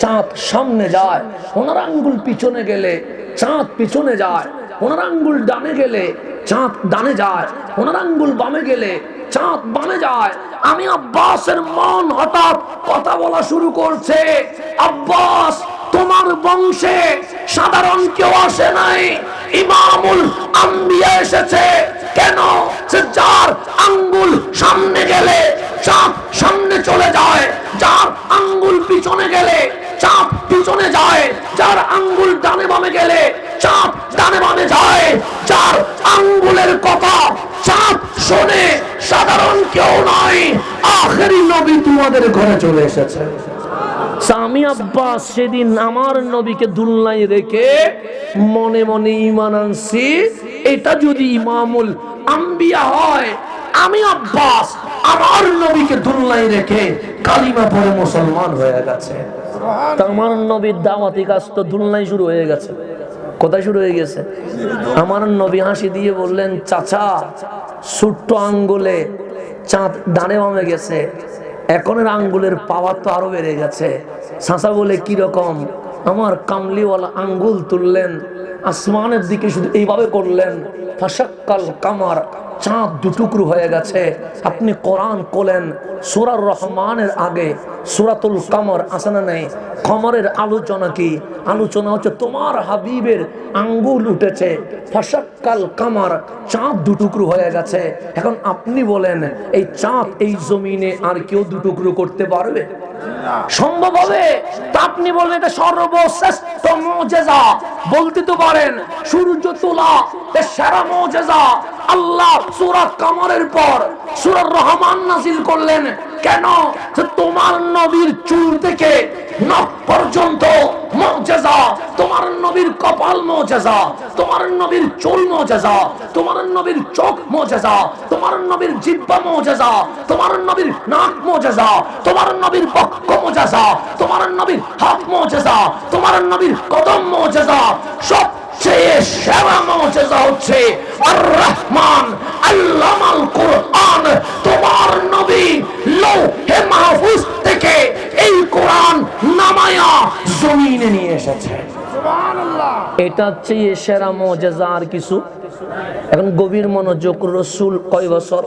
চাঁদ সামনে যায়, ওনার আঙ্গুল পিছনে গেলে চাঁদ পিছনে যায়, ওনার আঙ্গুল ডানে গেলে চাঁদ ডানে যায়, ওনার আঙ্গুল বামে গেলে চাঁদ বামে যায়। আমি আব্বাসের মন হঠাৎ কথা বলা শুরু করছে, আব্বাস তোমার বংশে সাধারণ কেউ আসে নাই, ইমামুল আম্বিয়া এসেছে। কেন? সে যার আঙ্গুল সামনে গেলে চাঁদ সামনে চলে যায়, যার আঙ্গুল পিছনে গেলে চাঁদ পিছনে যায়, যার আঙ্গুল ডানে বামে গেলে চাঁদ ডানে বামে যায়, যার আঙ্গুলের কথা চাঁদ শোনে, সাধারণ কেউ নয়, আখেরি নবী তোমাদের ঘরে চলে এসেছে। আমি আব্বাস সেদিন আমার নবীকে দুলনায় রেখে মনে মনে ঈমান আনছি, এটা যদি ইমামুল আম্বিয়া হয়, আমি আব্বাস আমার নবীকে দুলনায় রেখে কালিমা পড়ে মুসলমান হয়ে গেছে। তা আমার নবীর দাওয়াতি কাজ তো দুলনায় শুরু হয়ে গেছে। কোথায় শুরু হয়ে গেছে? আমার নবী হাসি দিয়ে বললেন, চাচা ছোট্ট আঙ্গুলে চাঁদ ডানে বামে গেছে, এখনের আঙ্গুলের পাওয়ার তো আরো বেড়ে গেছে। চাচা বলে, কি রকম? আমার কামলিওয়ালা আঙ্গুল তুললেন, আসমানের দিকে শুধু এইভাবে করলেন, ফাশাক্কাল কামার, চাঁদ দুটুকরো হয়ে গেছে। আপনি কোরআন কোলেন, সূরা রহমানের আগে সূরাতুল কমর আছে না নাই? কমরের আলোচনা কি? আলোচনা হচ্ছে তোমার হাবিবের আঙ্গুল উঠেছে, ফাশাক্কাল কামার, চাঁদ দুটুকরো হয়ে গেছে। এখন আপনি বলেন, এই চাঁদ এই জমিনে আর কেউ দুটুকরো করতে পারবে? সম্ভব হবে? তা আপনি বলবেন এটা সর্বশ্রেষ্ঠ মুজিজা, বলতে তো পারেন সূর্য তোলা সেরা মুজিজা। আল্লাহ সূরা কমরের পর সূরা রহমান নাযিল করলেন কেন? তোমার নবীর চুল থেকে নখ পর্যন্ত মুজিজা, তোমার নবীর কপাল মুজিজা, তোমার নবীর চুল মুজিজা, তোমার নবীর চোখ মুজিজা, তোমার নবীর জিহ্বা মুজিজা, তোমার নবীর নাক মুজিজা, তোমার নবীর বক্ষ মুজিজা, তোমার নবীর হাত মুজিজা, তোমার নবীর কদম মুজিজা। সবচেয়ে সেরা মুজিজা হচ্ছে আর রহমান আল্লামাল কুরআন। তোমার নবী লৌহে মাহফুজ থেকে এই কোরআন নামায়া জমিনে নিয়ে এসেছে। সুবহানাল্লাহ। এটা চেয়ে সেরা মুজিজা আর কিছু? এখন গভীর মনোযোগ। রাসূল কয় বছর?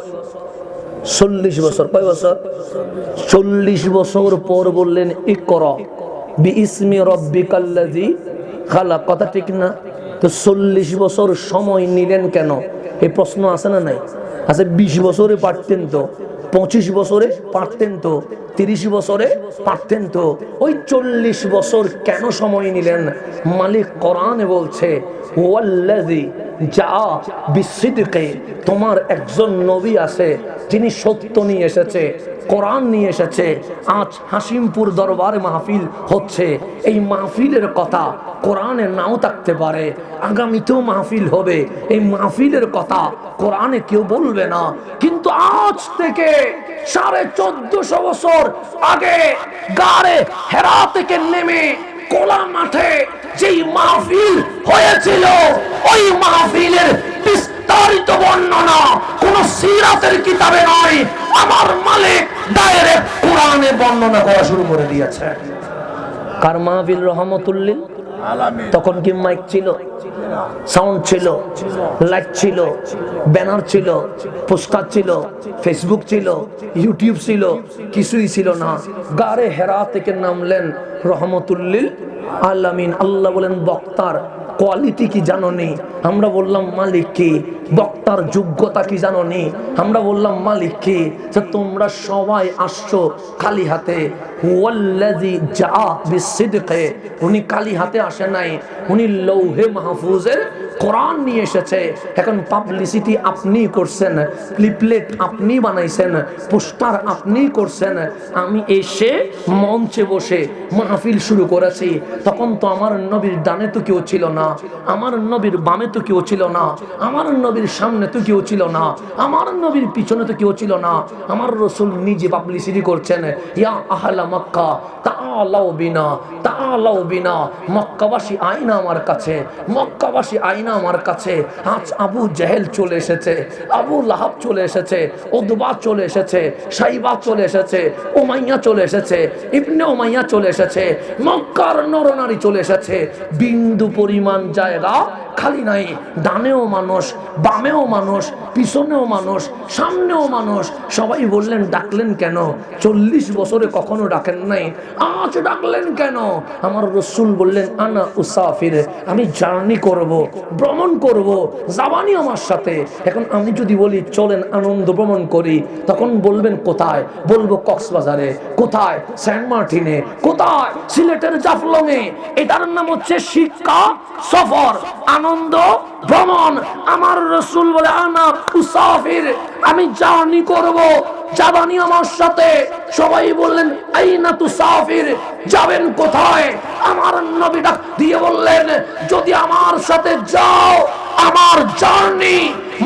40 বছর। কয় বছর? 40 বছর পর বললেন ইকরা বিইসমি রাব্বিকাল্লাযী খালাক। কথা ঠিক না? তো 40 বছর সময় নিলেন কেন? এই প্রশ্ন আছে না নাই? আচ্ছা 20 বছরে পারতেন তো, 25 বছরে পারতেন তো, 30 বছরে পারতেন তো, ওই 40 বছর কেন সময় নিলেন? মালিক কোরআনে বলছে ওয়াল্লাযী যা বিসিদকে, তোমার একজন নবী আছে যিনি সত্য নিয়ে এসেছে, কোরআন নিয়ে এসেছে। আজ হাসিমপুর দরবারে মাহফিল হচ্ছে, এই মাহফিলের কথা কোরআনে নাও থাকতে পারে, আগামীতেও মাহফিল হবে, এই মাহফিলের কথা কোরআনে কেউ বলবে না। কিন্তু আজ থেকে 1450 বছর আগে গাড়ে হেরা থেকে নেমে কোলা মাঠে যেই মাহফিল হয়েছিল, ওই মাহফিলের বিস্তারিত বর্ণনা কোন সিরাতের কিতাবে নয়, আমার মালিক ডাইরেক্ট কোরআনে বর্ণনা করা শুরু করে দিয়েছে। কার মাহফিল? রহমতুল লিল আলামিন। তখন কি মাইক ছিল, সাউন্ড ছিল, লাইট ছিল, ব্যানার ছিল, পোস্টার ছিল, ফেসবুক ছিল, ইউটিউব ছিল? কিছুই ছিল না। গারে হেরা থেকে নামলেন রহমতুল লিল আলামিন। আল্লাহ বলেন বক্তার কোয়ালিটি কি জানো নি? আমরা বললাম মালিক কি? বক্তার যোগ্যতা কি জানো নি? আমরা বললাম মালিক কি? যে তোমরা সবাই আসছো খালি হাতে। ওয়াল্লাযী যা বিসিদকে, উনি খালি হাতে আসে নাই, উনি লৌহে মাহফুজের কোরআন নিয়ে এসেছে। এখন পাবলিসিটি আপনি করছেন, লিফলেট আপনি বানাইছেন, পোস্টার আপনি করছেন। আমি এসে মঞ্চে বসে মাহফিল শুরু করেছি, তখন তো আমার নবীর ডানে তো কেউ ছিল না, আমার নবীর বামে তো কেউ ছিল না, আমার নবীর সামনে তো কেউ ছিল না, আমার নবীর পিছনে তো কেউ ছিল না। আমার রাসূল নিজে পাবলিসিটি করছেন, ইয়া আহলা মক্কা তাআলাউ বিনা, তাআলাউ বিনা। মক্কাবাসী আইনা আমার কাছে, মক্কাবাসী আইনা আমার কাছে। আজ আবু জেহেল চলে এসেছে, আবু লাহাব চলে এসেছে, উতবা চলে এসেছে, সাইবা চলে এসেছে, উমাইয়া চলে এসেছে, ইবনে উমাইয়া চলে এসেছে, মক্কার নরনারী চলে এসেছে। বিন্দু পরিমাণ জায়গা খালি নাই। ডানেও মানুষ, বামেও মানুষ, পিছনেও মানুষ, সামনেও মানুষ। সবাই বললেন ডাকলেন কেন? 40 বছরে কখনো ডাকেন নাই, আজ ডাকলেন কেন? আমার রাসূল বললেন আনা উসাফির, আমি জার্নি করব, ভ্রমণ করব, যাবানি আমার সাথে। এখন আমি যদি বলি চলেন আনন্দ ভ্রমণ করি, তখন বলবেন কোথায়? বলবো কক্সবাজারে। কোথায়? সেন্ট মার্টিনে। কোথায়? সিলেটের জাফলংয়ে। এটার নাম হচ্ছে শিক্ষা সফর, আনন্দ ভ্রমণ। আমার রাসূল বলে আনা উসাফির, আমি জার্নি করব, যাবানি আমার সাথে। সবাই বললেন আইনা তুসাফির, যাবেন কোথায়? আমার নবী ডাক দিয়ে বললেন যদি আমার সাথে যাও, আমার জার্নি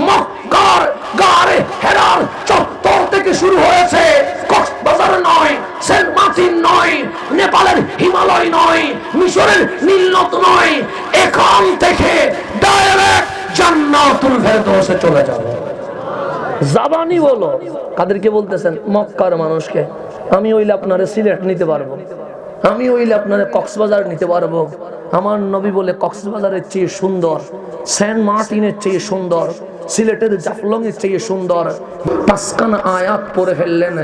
মক্কার গারে হেরার চত্বর থেকে শুরু হয়েছে, কক্সবাজার নয়, সেন্ট মার্টিন নয়, নেপালের হিমালয় নয়, মিশরের নীলনদ নয়, এখান থেকে ডাইরেক্ট জান্নাতুল ফেরদৌসে চলে যাবে। জাবানি বলো। কাদেরকে বলতেছেন? মক্কার মানুষকে। আমি হইলে আপনারে সিলেট নিতে পারবো, আমি হইলে আপনারে কক্সবাজার নিতে পারবো। আমার নবী বলে কক্সবাজারের চেয়ে সুন্দর, সেন্ট মার্টিনের চেয়ে সুন্দর, সিলেটের জাফলং এর চেয়ে সুন্দর। পাঁচখানা আয়াত পড়ে ফেললেন।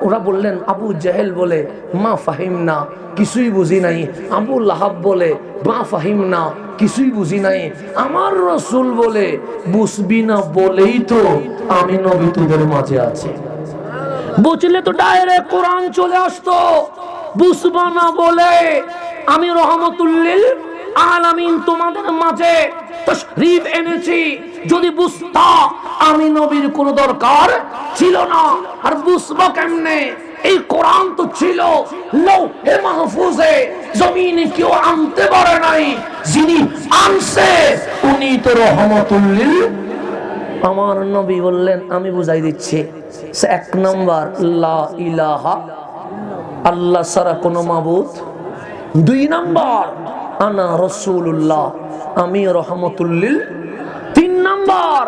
ওরা বললেন, আবু জেহেল বলে মা ফাহিম না, কিছুই বুঝি নাই। আবু লাহাব বলে মা ফাহিম না, কিছুই বুঝি নাই। আমার রাসূল বলে বুঝবি না বলেই তো আমি নবী তোদের মাঝে আছি। বুঝলে তো ডাইরেক্ট কোরআন চলে আসতো। বুঝবা না বলে আমি রহমতুল লিল আলামিন তোমাদের মাঝে তাশরীফ এনেছি। যদি বুঝতা আমি নবীর কোনো দরকার ছিল না। আর বুঝবা কেমনে? এই কোরআন তো ছিল লৌহে মাহফুজে, জমিনে কেউ আনতে পারে নাই, যিনি আনছে উনি তো রহমতুল লিল। আমার নবী বললেন আমি বুঝাই দিচ্ছি। এক নম্বর লা ইলাহা, আল্লাহ ছাড়া কোনো মাবুদ। 2 নম্বর আনা রাসূলুল্লাহ, আমি রহমতুল লিল। 3 নম্বর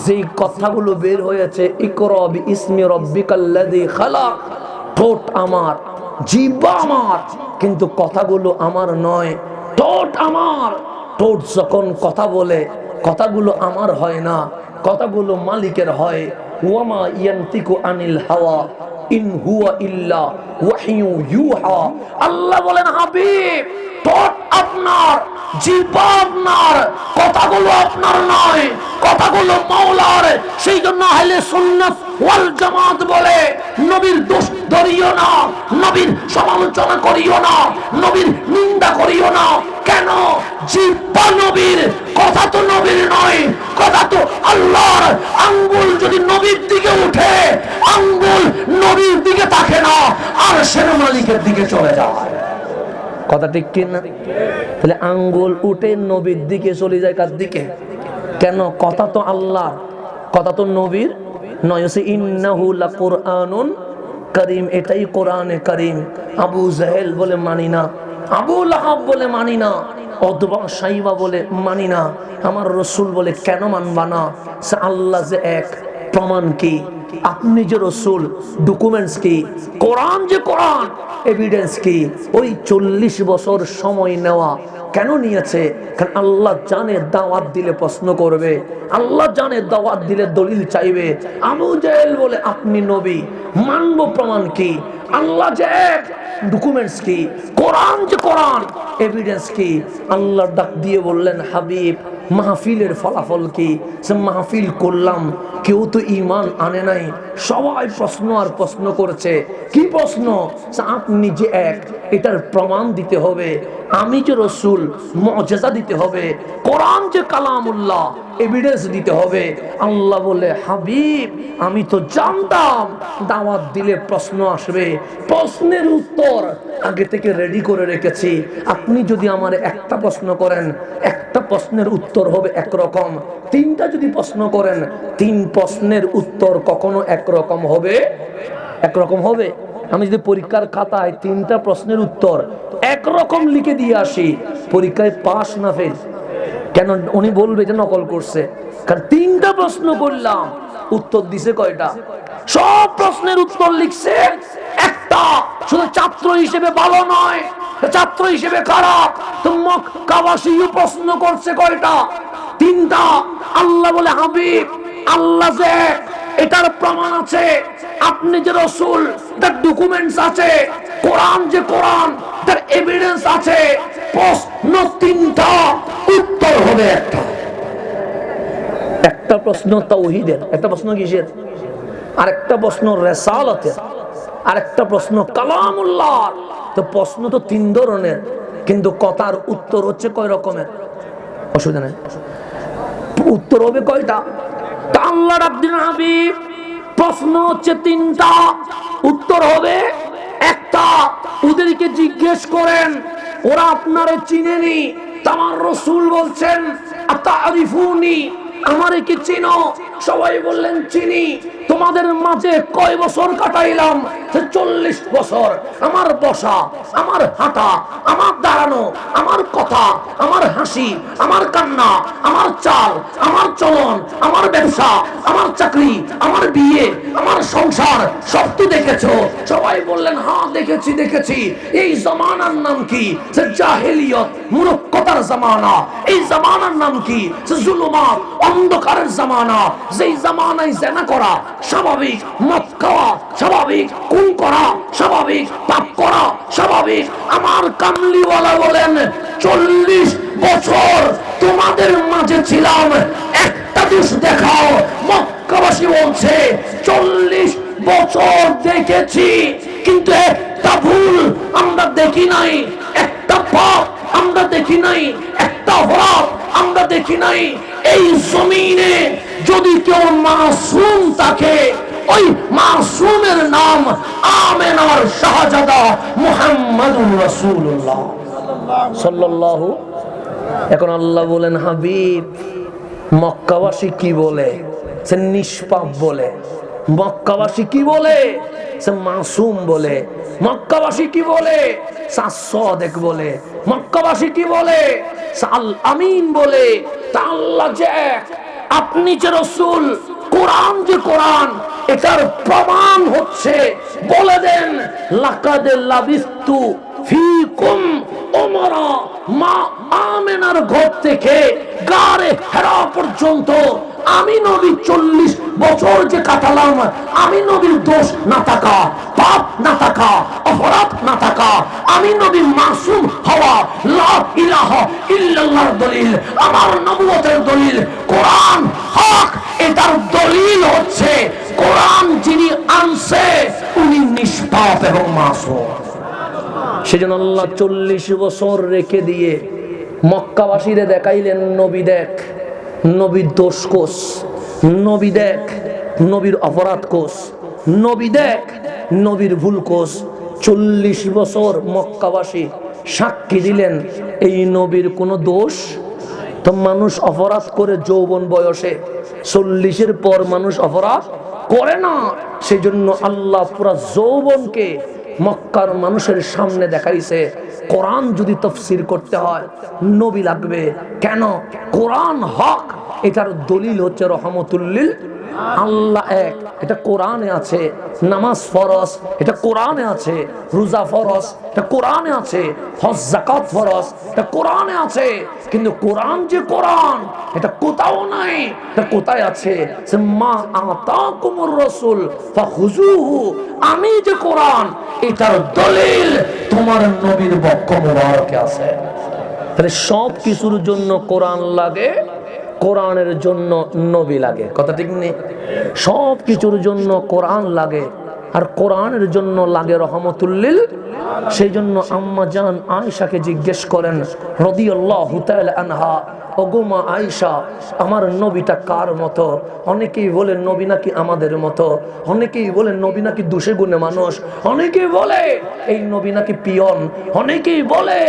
যে কথাগুলো বের হয়েছে ইকরা বিইসমি রাব্বিকাল্লাযী খালাক, ঠোঁট আমার, জিহ্বা আমার, কিন্তু কথাগুলো আমার নয়। ঠোঁট আমার, ঠোঁট যখন কথা বলে, কথাগুলো আমার হয় না, কথাগুলো মালিকের হয়। ওয়ামা ইয়ান্তিকু আনিল হাওয়া ইন হুয়া ইল্লা ওয়াহিয়ু ইউহা। আল্লাহ বলেন, হাবিব, ঠোঁট আপনার, জিহ্বা আপনার, কথাগুলো আপনার নয়, কথাগুলো মাওলার। সেই জন্য আহলে সুন্নাত ওয়াল জামাত বলে, নবীর দোষ ধরিও না, নবীর সমালোচনা করিও না, নবীর নিন্দা করিও না। কেন? জিহ্বা নবীর, কথা তো নবীর নয়, কথা তো আল্লাহর। আঙ্গুল যদি নবীর দিকে উঠে, আঙ্গুল নবীর দিকে থাকে না, আর সে মালিকের দিকে চলে যায়। কথা ঠিক কিনা? তাহলে আঙ্গুল উঠে নবীর দিকে চলে যায়, কার দিকে? কেন? কথা তো আল্লাহ, কথা তো নবীর নয়। ইন্নাহু লাকুরআনুন কারীম, এটাই কোরআনে কারীম। আবু জাহেল বলে মানি না, আবু লাহাব বলে মানি না, অথবা সাইবা বলে মানি না, আমার রসুল বলে কেন মানবা না? সে আল্লাহ যে এক, প্রমাণ কি? আপনি যে রসুল, ডকুমেন্টস কি? কোরআন যে কোরআন, এভিডেন্স কি? ওই 40 বছর সময় নেওয়া কেন নিয়েছে? কারণ আল্লাহ জানে দাওয়াত দিলে প্রশ্ন করবে, আল্লাহ জানে দাওয়াত দিলে দলিল চাইবে। আবু জাহেল বলে আপনি নবী, মানব, প্রমাণ কি? আল্লাহ যে এক, ডকুমেন্টস কি? কোরআন যে কোরআন, এভিডেন্স কি? আল্লাহ ডাক দিয়ে বললেন, হাবিব, মাহফিলের ফলাফল কি? সে মাহফিল করলাম, কেউ তো ঈমান আনে নাই, সবাই প্রশ্ন আর প্রশ্ন করছে। কি প্রশ্ন? আপনি যে এক, এটার প্রমাণ দিতে হবে। আমি যে রসুল, মুআজিজা দিতে হবে। কোরআন যে কালামুল্লাহ, এভিডেন্স দিতে হবে। আল্লাহ বলে, হাবিব, আমি তো জানতাম দাওয়াত দিলে প্রশ্ন আসবে, প্রশ্নের উত্তর আগে থেকে রেডি করে রেখেছি। আপনি যদি আমার একটা প্রশ্ন করেন, একটা প্রশ্নের উত্তর হবে একরকম, 3টা যদি প্রশ্ন করেন, 3 প্রশ্নের উত্তর কখনো একরকম হবে? একরকম হবে? আমি যদি পরীক্ষার খাতায় 3টা প্রশ্নের উত্তর একরকম লিখে দিয়ে আসি, পরীক্ষায় পাস না ফেল? কেন? উনি বলবে যে নকল করছে। কারণ 3টা প্রশ্ন করলাম, উত্তর দিছে কয়টা? সব প্রশ্নের উত্তর লিখছে একটা। শুধু ছাত্র হিসেবে ভালো নয়, ছাত্র হিসেবে খারাপ। তো মক্কাবাসীও প্রশ্ন করছে কয়টা? 3টা। আল্লাহ বলে, হাবিব, আল্লাহ যে এক, এটার প্রমাণ আছে। আপনি যে রসুল, তার ডকুমেন্টস আছে। কোরআন যে কোরআন, তার এভিডেন্স আছে। প্রশ্ন 3টা, উত্তর হবে একটা। একটা প্রশ্ন তাওহীদের, একটা প্রশ্ন কিসের? আরেকটা প্রশ্ন রিসালাতের, আরেকটা প্রশ্ন কালামুল্লাহর। তো প্রশ্ন তো 3 ধরনের, কিন্তু কথার উত্তর হচ্ছে কয় রকমের? অসুবিধা নেই, উত্তর হবে কয়টা? তা আল্লাহ রাব্বুল হাবিব, প্রশ্ন হচ্ছে 3টা, উত্তর হবে একটা। ওদেরকে জিজ্ঞেস করেন, ওরা আপনারে চিনেনি। আমার রাসূল বলছেন, আতারিফুনি, আমারে কি চিনো? সবাই বললেন চিনি। তোমাদের মাঝে কয় বছর কাটাইলাম? 40 বছর। আমার বসা, আমার হাঁটা, আমার দাঁড়ানো, আমার কথা, আমার হাসি, আমার কান্না, আমার চাল, আমার চলন, আমার ব্যবসা, আমার চাকরি, আমার বিয়ে, আমার সংসার, সব তো দেখেছো? সবাই বললেন, হ্যাঁ দেখেছি দেখেছি। এই জামানার নাম কি? জাহেলিয়ত, মূর্খতার জামানা। এই জামানার নাম কি? জুলুমাত, অন্ধকারের জামানা। যেই জামানায় জিনা করা স্বাভাবিক, মদ খাওয়া স্বাভাবিক, খুন করা স্বাভাবিক, পাপ করা স্বাভাবিক। আমার কামলিওয়ালা বলেন, 40 বছর তোমাদের মাঝে ছিলাম, একটা দোষ দেখাও। মক্কাবাসী বলছে, 40 বছর দেখেছি, কিন্তু একটা ভুল আমরা দেখি নাই, একটা পাপ আমরা দেখি নাই, একটা অপরাধ আমরা দেখি নাই। এই জমিনে যদি কেউ মাসুম থাকে, ওই মাসুমের নাম আমেনার শাহজাদা মুহাম্মাদুর রাসূলুল্লাহ সাল্লাল্লাহু। এখন আল্লাহ বলেন, হাবিব, মক্কাবাসী কি বলে? সে নিষ্পাপ বলে। মক্কাবাসী কি বলে? সে মাসুম বলে। মক্কাবাসী কি বলে? সাদেক বলে। মক্কাবাসী কি বলে? আল আমিন বলে। তা আল্লাহ যে এক, আপনি যে রসুল, কোরআন যে কোরআন, এটার প্রমাণ হচ্ছে। বলে দেন, লাকাদ লাবিস্তু ফীকুম ওমরা মা আমেনার ঘর থেকে গারে হেরা পর্যন্ত আমি নবী 40 বছর যে কাটালাম, আমি নবীর দোষ না থাকা, পাপ না থাকা, অপরাধ না থাকা, আমি নবী মাসুম হওয়া, লা ইলাহা ইল্লাল্লাহর দলিল, আমার নবুয়তের দলিল কোরআন হক। এটার দলিল হচ্ছে কোরআন যিনি আনছে উনি নিষ্পাপ এবং মাসুম। সেজন্য আল্লাহ 40 বছর রেখে দিয়ে মক্কাবাসীরে দেখাইলেন, নবী দেখ, নবীর দোষ কোষ, নবী দেখ, নবীর অপরাধ কোষ, নবী দেখ, নবীর ভুল কোষ। 40 বছর মক্কাবাসী সাক্ষী দিলেন এই নবীর কোনো দোষ। তো মানুষ অপরাধ করে যৌবন বয়সে, 40-এর পর মানুষ অপরাধ করে না। সেই জন্য আল্লাহ পুরা যৌবনকে মক্কার মানুষের সামনে দেখাইছে, কোরআন যদি তাফসীর করতে হয় নবী লাগবে। কেন? কোরআন হক, এটার দলিল হচ্ছে রহমতুল লিল আল্লাহ এক, এটা কোরআনে আছে। নামাজ ফরজ, এটা কোরআনে আছে। রোজা ফরজ, এটা কোরআনে আছে। হজ যাকাত ফরজ, এটা কোরআনে আছে। কিন্তু কোরআন যে কোরআন, এটা কোথাও নাই। এটা কোথায় আছে? সে মা আতাকুমুর রাসূল ফাখুযুহু, আমি যে কোরআন, এটার দলিল তোমার নবীর বক্ষ মুবারকে আছে। তাহলে সব কিছুর জন্য কোরআন লাগে, কোরআনের জন্য নবী লাগে। কথা ঠিক নেই? সব কিছুর জন্য কোরআন লাগে, আর কোরআনের জন্য লাগে রহমতুল লিল। সেই জন্য আম্মা জান আয়েশাকে জিজ্ঞেস করেন রাদিয়াল্লাহু তাআলা আনহা, ওগো মা আয়েশা, আমার নবীটা কার মতো? অনেকেই বলে নবী নাকি আমাদের মতো, অনেকেই বলে নবী নাকি দোষে গুণে মানুষ, অনেকেই বলে এই নবী নাকি পিয়ন, অনেকেই বলে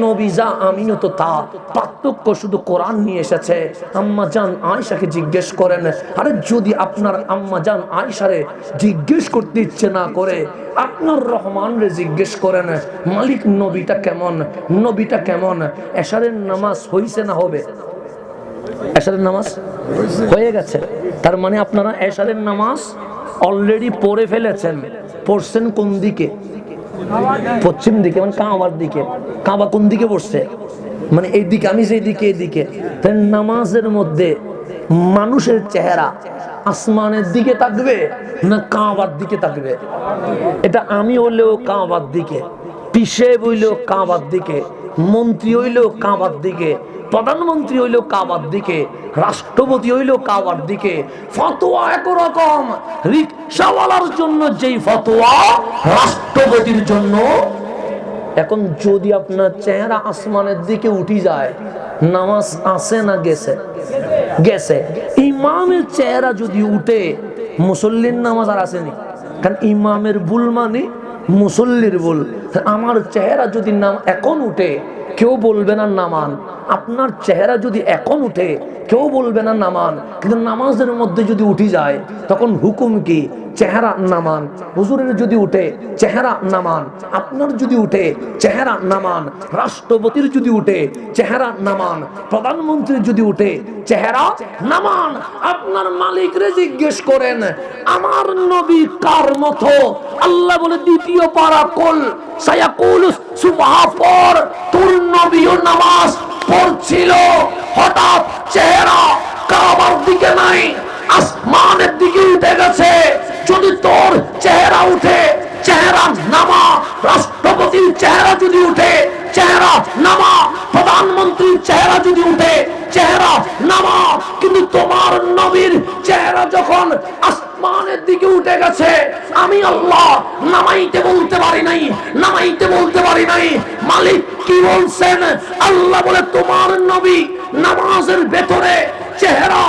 নবী যা আমিও তো তা। পার্থক্য শুধু কোরআন নিয়ে এসেছে। আম্মা জান আয়েশাকে জিজ্ঞেস করেন, আরে যদি আপনার আম্মা জান আয়েশারে জিজ্ঞেস করতে ইচ্ছে না করে, আপনার রহমানরে জিজ্ঞেস করেন, মালিক নবীটা কেমন, নবীটা কেমন? এশারের নামাজ হইছে না হবে? এশারের নামাজ হয়ে গেছে। তার মানে আপনারা এশারের নামাজ অলরেডি পড়ে ফেলেছেন। পড়ছেন কোন দিকে? পশ্চিম দিকে, মানে কাবার দিকে। কাবা কোন দিকে পড়ছে? মানে এই দিকে, আমি যেই দিকে, এই দিকে। তাই নামাজের মধ্যে মানুষের চেহারা আসমানের দিকে তাকবে না কাবার দিকে তাকবে? এটা আমি হইলেও কাবার দিকে, পিসে হইলেও কাবার দিকে, মন্ত্রী হইলেও কাবার দিকে, প্রধানমন্ত্রী হইলেও কাবার দিকে, রাষ্ট্রপতি হইলেও কাবার দিকে। ফতোয়া একরকম। রিকশাওয়ালার জন্য যেই ফতোয়া, রাষ্ট্রপতির জন্য। এখন যদি আপনার চেহারা আসমানের দিকে উঠে যায়, নামাজ আছে না গেছে? গেছে। ইমামের চেহারা যদি উঠে, মুসল্লির নামাজ আর আসেনি। কারণ ইমামের ভুল মানে মুসল্লির ভুল। আমার চেহারা যদি নাম এখন উঠে, কেউ বলবে না নামান। আপনার চেহারা যদি এখন উঠে, কেউ বলবে না নামান। কিন্তু নামাজের মধ্যে যদি উঠে যায়, তখন হুকুম কি? চেহারা নামান। হুজুরের যদি উঠে, চেহারা নামান। আপনার যদি উঠে, চেহারা নামান। রাষ্ট্রপতির যদি উঠে, চেহারা নামান। প্রধানমন্ত্রীর যদি উঠে, চেহারা নামান। আপনার মালিকরে জিজ্ঞেস করেন, আমার নবী কার মতো? আল্লাহ বলে দ্বিতীয় পারা কুল সায়াকুলু সুবহা পর, তোর নবীও নামাজ পড়ছিল, হঠাৎ চেহারা কাবার দিকে নাই, আসমানের দিকে উঠে গেছে। যদি তোর চেহারা উঠে, চেহারা নামা। রাষ্ট্রপতির চেহারা যদি উঠে, চেহারা নামা। প্রধানমন্ত্রীর চেহারা যদি উঠে, চেহারা নামা। কিন্তু তোমার নবীর চেহারা যখন আসমানের দিকে উঠে গেছে, আমি আল্লাহ নামাইতে বলতে পারি নাই, নামাইতে বলতে পারি নাই। মালিক কি বলছেন? আল্লাহ বলে তোমার নবী নামাজের ভেতরে চেহারা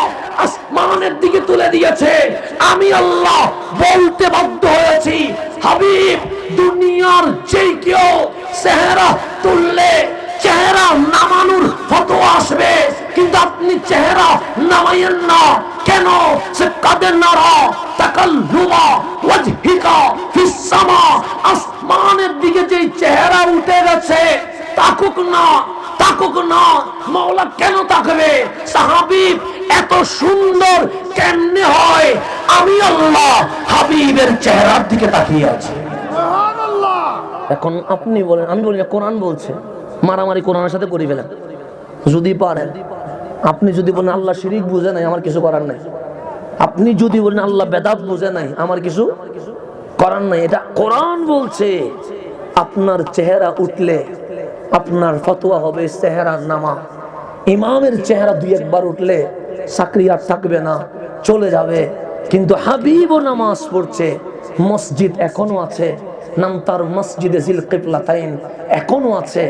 আসমানের দিকে তুলে দিয়েছে। আমি আল্লাহ বলতে বাধ্য হয়েছি, হাবিব, দুনিয়ার যে কেউ চেহারা তুললে চেহারা নামানোর ফতোয়া আসবে, কিন্তু আপনি চেহারা নামাইয়েন না। কেন? সে কাদের নারা তাকাল্লুমা ওয়াজহিকা ফিস সামা, আসমানের দিকে যে চেহারা উঠে গেছে, তাকুক না, তাকুক না। মাওলা কেন তাকবে? সাহাবী এত সুন্দর কেমনে হয়? আমি আল্লাহ হাবিবের চেহারার দিকে তাকিয়ে আছি। সুবহানাল্লাহ। এখন আপনি বলেন, আমি বলি না, কোরআন বলছে। মারামারি কোরআনের সাথে করে ফেলেন যদি পারেন। আপনি যদি বলেন আল্লাহ শিরিক বুঝে নাই, আমার কিছু করার নাই। আপনি যদি বলেন আল্লাহ বেদাত বুঝে নাই, আমার কিছু করার নাই। এটা কোরআন বলছে। আপনার চেহারা উঠলে আপনার ফতোয়া হবে চেহারা নামা। ইমামের চেহারা দুই একবার উঠলে চাকরি আর থাকবে না, চলে যাবে। কিন্তু হাবিবও নামাজ পড়ছে, মসজিদ এখনো আছে, নাম তার মসজিদে জিল কিবলাতাইন এখনো আছে,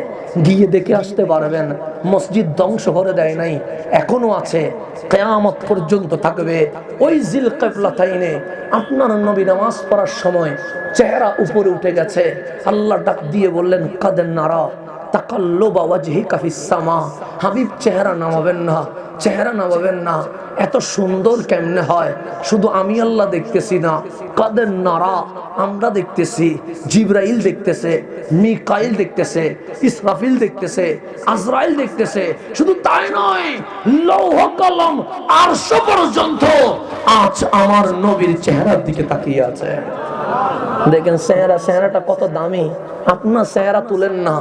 গিয়ে দেখে আসতে পারবেন। মসজিদ ধ্বংস করে দেয় নাই, এখনো আছে, কিয়ামত পর্যন্ত থাকবে। ওই জিল কিবলাতাইনে আপনার নবী নামাজ পড়ার সময় চেহারা উপরে উঠে গেছে। আল্লাহ ডাক দিয়ে বললেন কাদ নারা তাকাল্লুবা ওয়াজহিকা ফিস সামা। হাবিব চেহারা নামাবেন না, চেহারা নামাবেন না। এত সুন্দর কেমনে হয়? শুধু আমি আল্লাহ দেখতেছি না, কাদের নারা আমরা দেখতেছি, জিবরাইল দেখতেছে, মিকাইল দেখতেছে, ইসরাফিল দেখতেছে, আজরাইল দেখতেছে। শুধু তাই নয়, লৌহ কলম আরশ পর্যন্ত আজ আমার নবীর চেহারার দিকে তাকিয়ে আছে। দেখেন চেহারাটা কত দামি। আপনার চেহারা তুলেন না,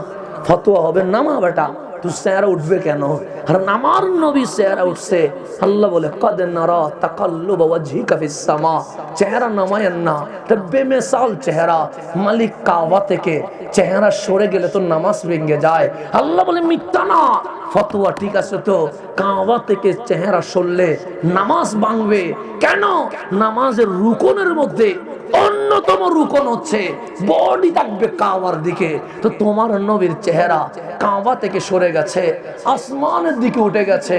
ফতোয়া হবে নামা বেটা, তুই চেহারা উঠবে কেন? আর আমার নবী চেহারা উঠছে। আল্লাহ বলে কাদ নারা তাকাল্লুবা ওয়াজহিকা ফিস সামা। চেহারা নামায়েন না, এটা বেমিসাল চেহারা। মালিক কাবা থেকে চেহারা সরে গেলে তো নামাজ ভেঙে যায়। আল্লাহ বলে মিথ্যা না, ফতোয়া ঠিক আছে তো, কাবা থেকে চেহারা সরলে নামাজ ভাঙবে কেন? নামাজের রুকনের মধ্যে অন্যতম রুকন হচ্ছে বডি থাকবে কাবার দিকে। তো তোমার নবীর চেহারা কাবা থেকে সরে গেছে, আসমানের দিকে উঠে গেছে,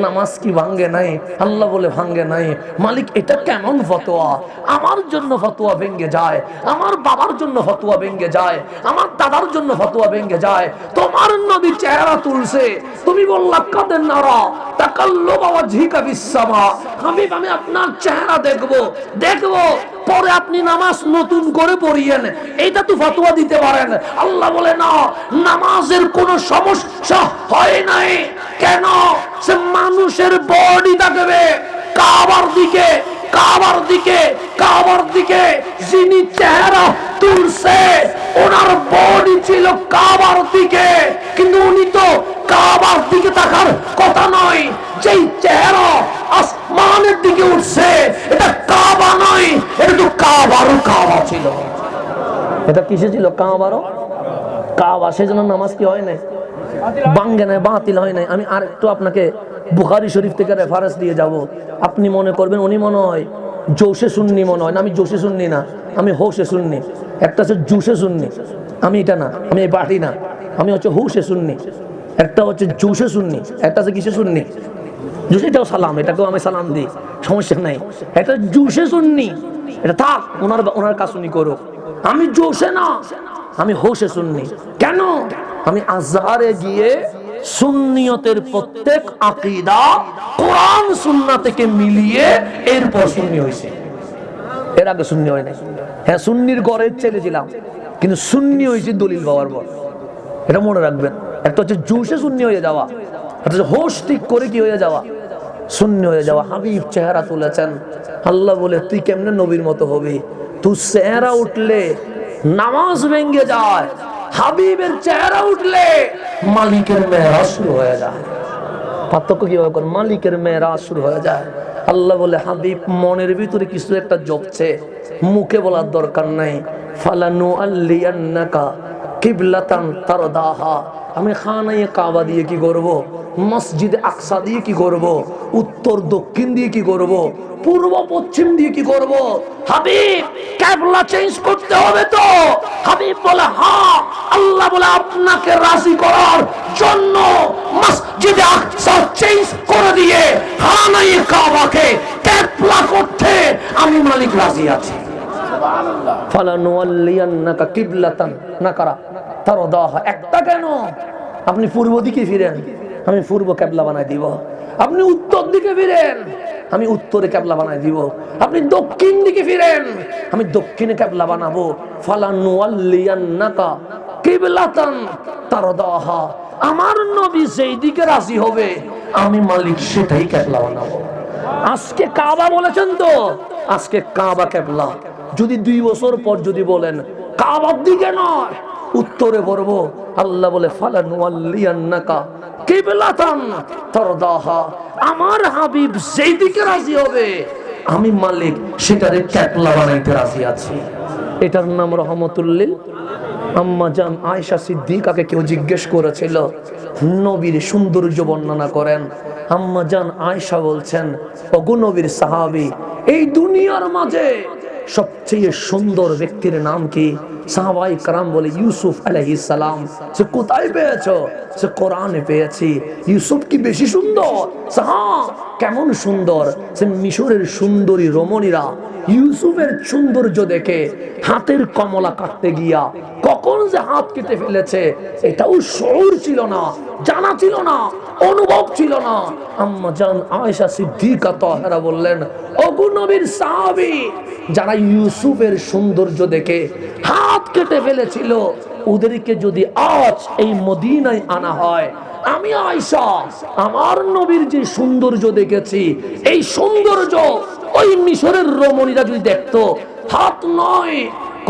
নামাজ কি ভাঙ্গে নাই? আল্লাহ বলে ভাঙ্গে নাই। মালিক এটা কেমন ফতোয়া? আমার জন্য ফতোয়া ভেঙে যায়, আমার বাবার জন্য ফতোয়া ভেঙে যায়, আমার দাদার জন্য ফতোয়া ভেঙে যায়। তোমার নবী চেহারা তুলছে, তুমি বললা কাদের নারা তাকাল্লুবা ওয়াজহিকা ফিস সামা। হাবিব আমি আপনার চেহারা দেখবো পরে আপনি নামাজ নতুন করে পড়িয়েন, এইটা তো ফতোয়া দিতে পারেন। আল্লাহ বলে না, নামাজের কোনো সমস্যা হয় নাই। কেন? সে মানুষের বডি থাকবে কাবার দিকে, কাবার দিকে, কাবার দিকে। যিনি চেহারা তুলছে ওনার বডি ছিল কাবার দিকে, কিন্তু উনি তো কাবার দিকে তাকার কথা নয়। যেই চেহারা আসমানের দিকে উঠছে এটা কাবা নয়, এটা তো কাবারও কাবা ছিল। এটা কিসে ছিল? কাবারও কাবা। সেজন্য নামাজ কি হয় নাই, ভাঙ্গে নাই, বাতিল হয় নাই। আমি আর একটু আপনাকে বুখারী শরীফ থেকে রেফারেন্স দিয়ে যাব। আপনি মনে করবেন উনি মনে হয় জোশে সুন্নি, মনে হয় না। আমি জোশে সুন্নি না, আমি হোশে সুন্নি। একটা হচ্ছে জুশে সুন্নি, আমি এটা না, আমি এই পার্টি না, আমি হচ্ছে হুশে সুন্নি। একটা হচ্ছে জুশে সুন্নি, একটা হচ্ছে কিসে সুন্নি? জুশে, এটাও সালাম, এটাকেও আমি সালাম দিই, সমস্যা নাই। একটা জুশে সুন্নি, এটা থাক, ওনার কাজ উনি করুক। আমি জোশে না, আমি হোশে সুন্নি। কেন? আমি আজহারে গিয়ে সুন্নিয়তের প্রত্যেক আকীদা কোরআন সুন্নাহ থেকে মিলিয়ে এরপর সুন্নি হইছে। এর আগে সুন্নি হয় নাই। হ্যাঁ, সুন্নির ঘরে ছেলেছিলাম, কিন্তু সুন্নি হয়েছে দলিল পাওয়ার পর। এটা মনে রাখবেন। একটা হচ্ছে জুশে সুন্নি হয়ে যাওয়া, একটা হচ্ছে হোশ ঠিক করে কি হয়ে যাওয়া, সুন্নি হয়ে যাওয়া। হাবিব চেহারা তুলেছেন। আল্লাহ বলে তুই কেমনে নবীর মতো হবি? তুই চেহারা উঠলে নামাজ ভেঙে যায়, হাবিবের চেহারা উঠলে মালিকের মেরাজ শুরু হয়ে যায়। পার্থক্য কিভাবে করেন? মালিকের মেরাজ শুরু হয়ে যায়। আল্লাহ বলে হাবিব মনের ভিতরে কিছু একটা জপছে, মুখে বলার দরকার নাই। ফালানু আল্লিয়ান্নাকা কিবলাতান তারদাহা। আমি খানায়ে কাবা দিয়ে কি করব? মসজিদে আকসা দিয়ে কি করব? উত্তর দক্ষিণ দিয়ে কি করব? পূর্ব পশ্চিম দিয়ে কি করব? হাবিব কিবলা চেঞ্জ করতে হবে তো? হাবিব বলে হ্যাঁ। আল্লাহ বলে আপনাকে রাজি করার জন্য মসজিদে আকসা চেঞ্জ করে দিয়ে খানায়ে কাবাকে কিবলা করতে আমি মালিক রাজি আছি। ফালানুওয়াল্লিয়ান্নাকা কিবলাতান নাকারা তারদাহা। একটা কেন? আপনি পূর্ব দিকে ফিরেন, আমি পূর্ব কিবলা বানাই দিব। আপনি উত্তর দিকে ফিরেন, আমি উত্তরে কিবলা বানাই দিব। আপনি দক্ষিণ দিকে ফিরেন, আমি দক্ষিণে কিবলা বানাবো। ফালানুওয়াল্লিয়ান্নাকা কিবলাতান তারদাহা। আমার নবী যেই দিকে রাজি হবে আমি মালিক সেটাই কিবলা বানাবো। আজকে কাবা বলেছেন তো, আজকে কাবা কিবলা। যদি 2 বছর পর যদি বলেন কাবার দিকে নয় উত্তরে পড়বো, আল্লাহ বলে ফালানুয়াল্লিয়ান্নাকা কিবলাতান তারদাহা, আমার হাবিব যেই দিকে রাজি হবে আমি মালিক সেটারে ক্যাবলা বানাইতে রাজি আছি। এটার নাম রহমতুল্লিল। আম্মা জান আয়েশা সিদ্দিকাকে কেউ জিজ্ঞেস করেছিল নবীর সৌন্দর্য বর্ণনা করেন। আম্মা জান আয়েশা বলছেন, ওগো নবীর সাহাবী, এই দুনিয়ার মাঝে সবচেয়ে সুন্দর ব্যক্তির নাম কি? সাহাবায়ে কেরাম বলে ইউসুফ আলাইহিস সালাম। সে কোথায় পেয়েছো? সে কোরআনে পেয়েছি। ইউসুফ কি বেশি সুন্দর? হ্যাঁ। কেমন সুন্দর? সে মিশরের সুন্দরী রমণীরা ইউসুফের সৌন্দর্য দেখে হাতের কমলা কাটতে গিয়া কখন যে হাত কেটে ফেলেছে এটাও শউর ছিল না, জানা ছিল না, অনুভব ছিল না। আম্মা জান আয়েশা সিদ্দিকা তাহেরা বললেন, ওগো নবীর সাহাবী, যারা ইউসুফের সৌন্দর্য দেখে হাত কেটে ফেলেছিল ওদেরকে যদি আজ এই মদিনায় আনা হয়, আমি আয়েশা আমার নবীর যে সৌন্দর্য দেখেছি এই সৌন্দর্য ওই মিশরের রমণীরা যদি দেখতো, হাত নয়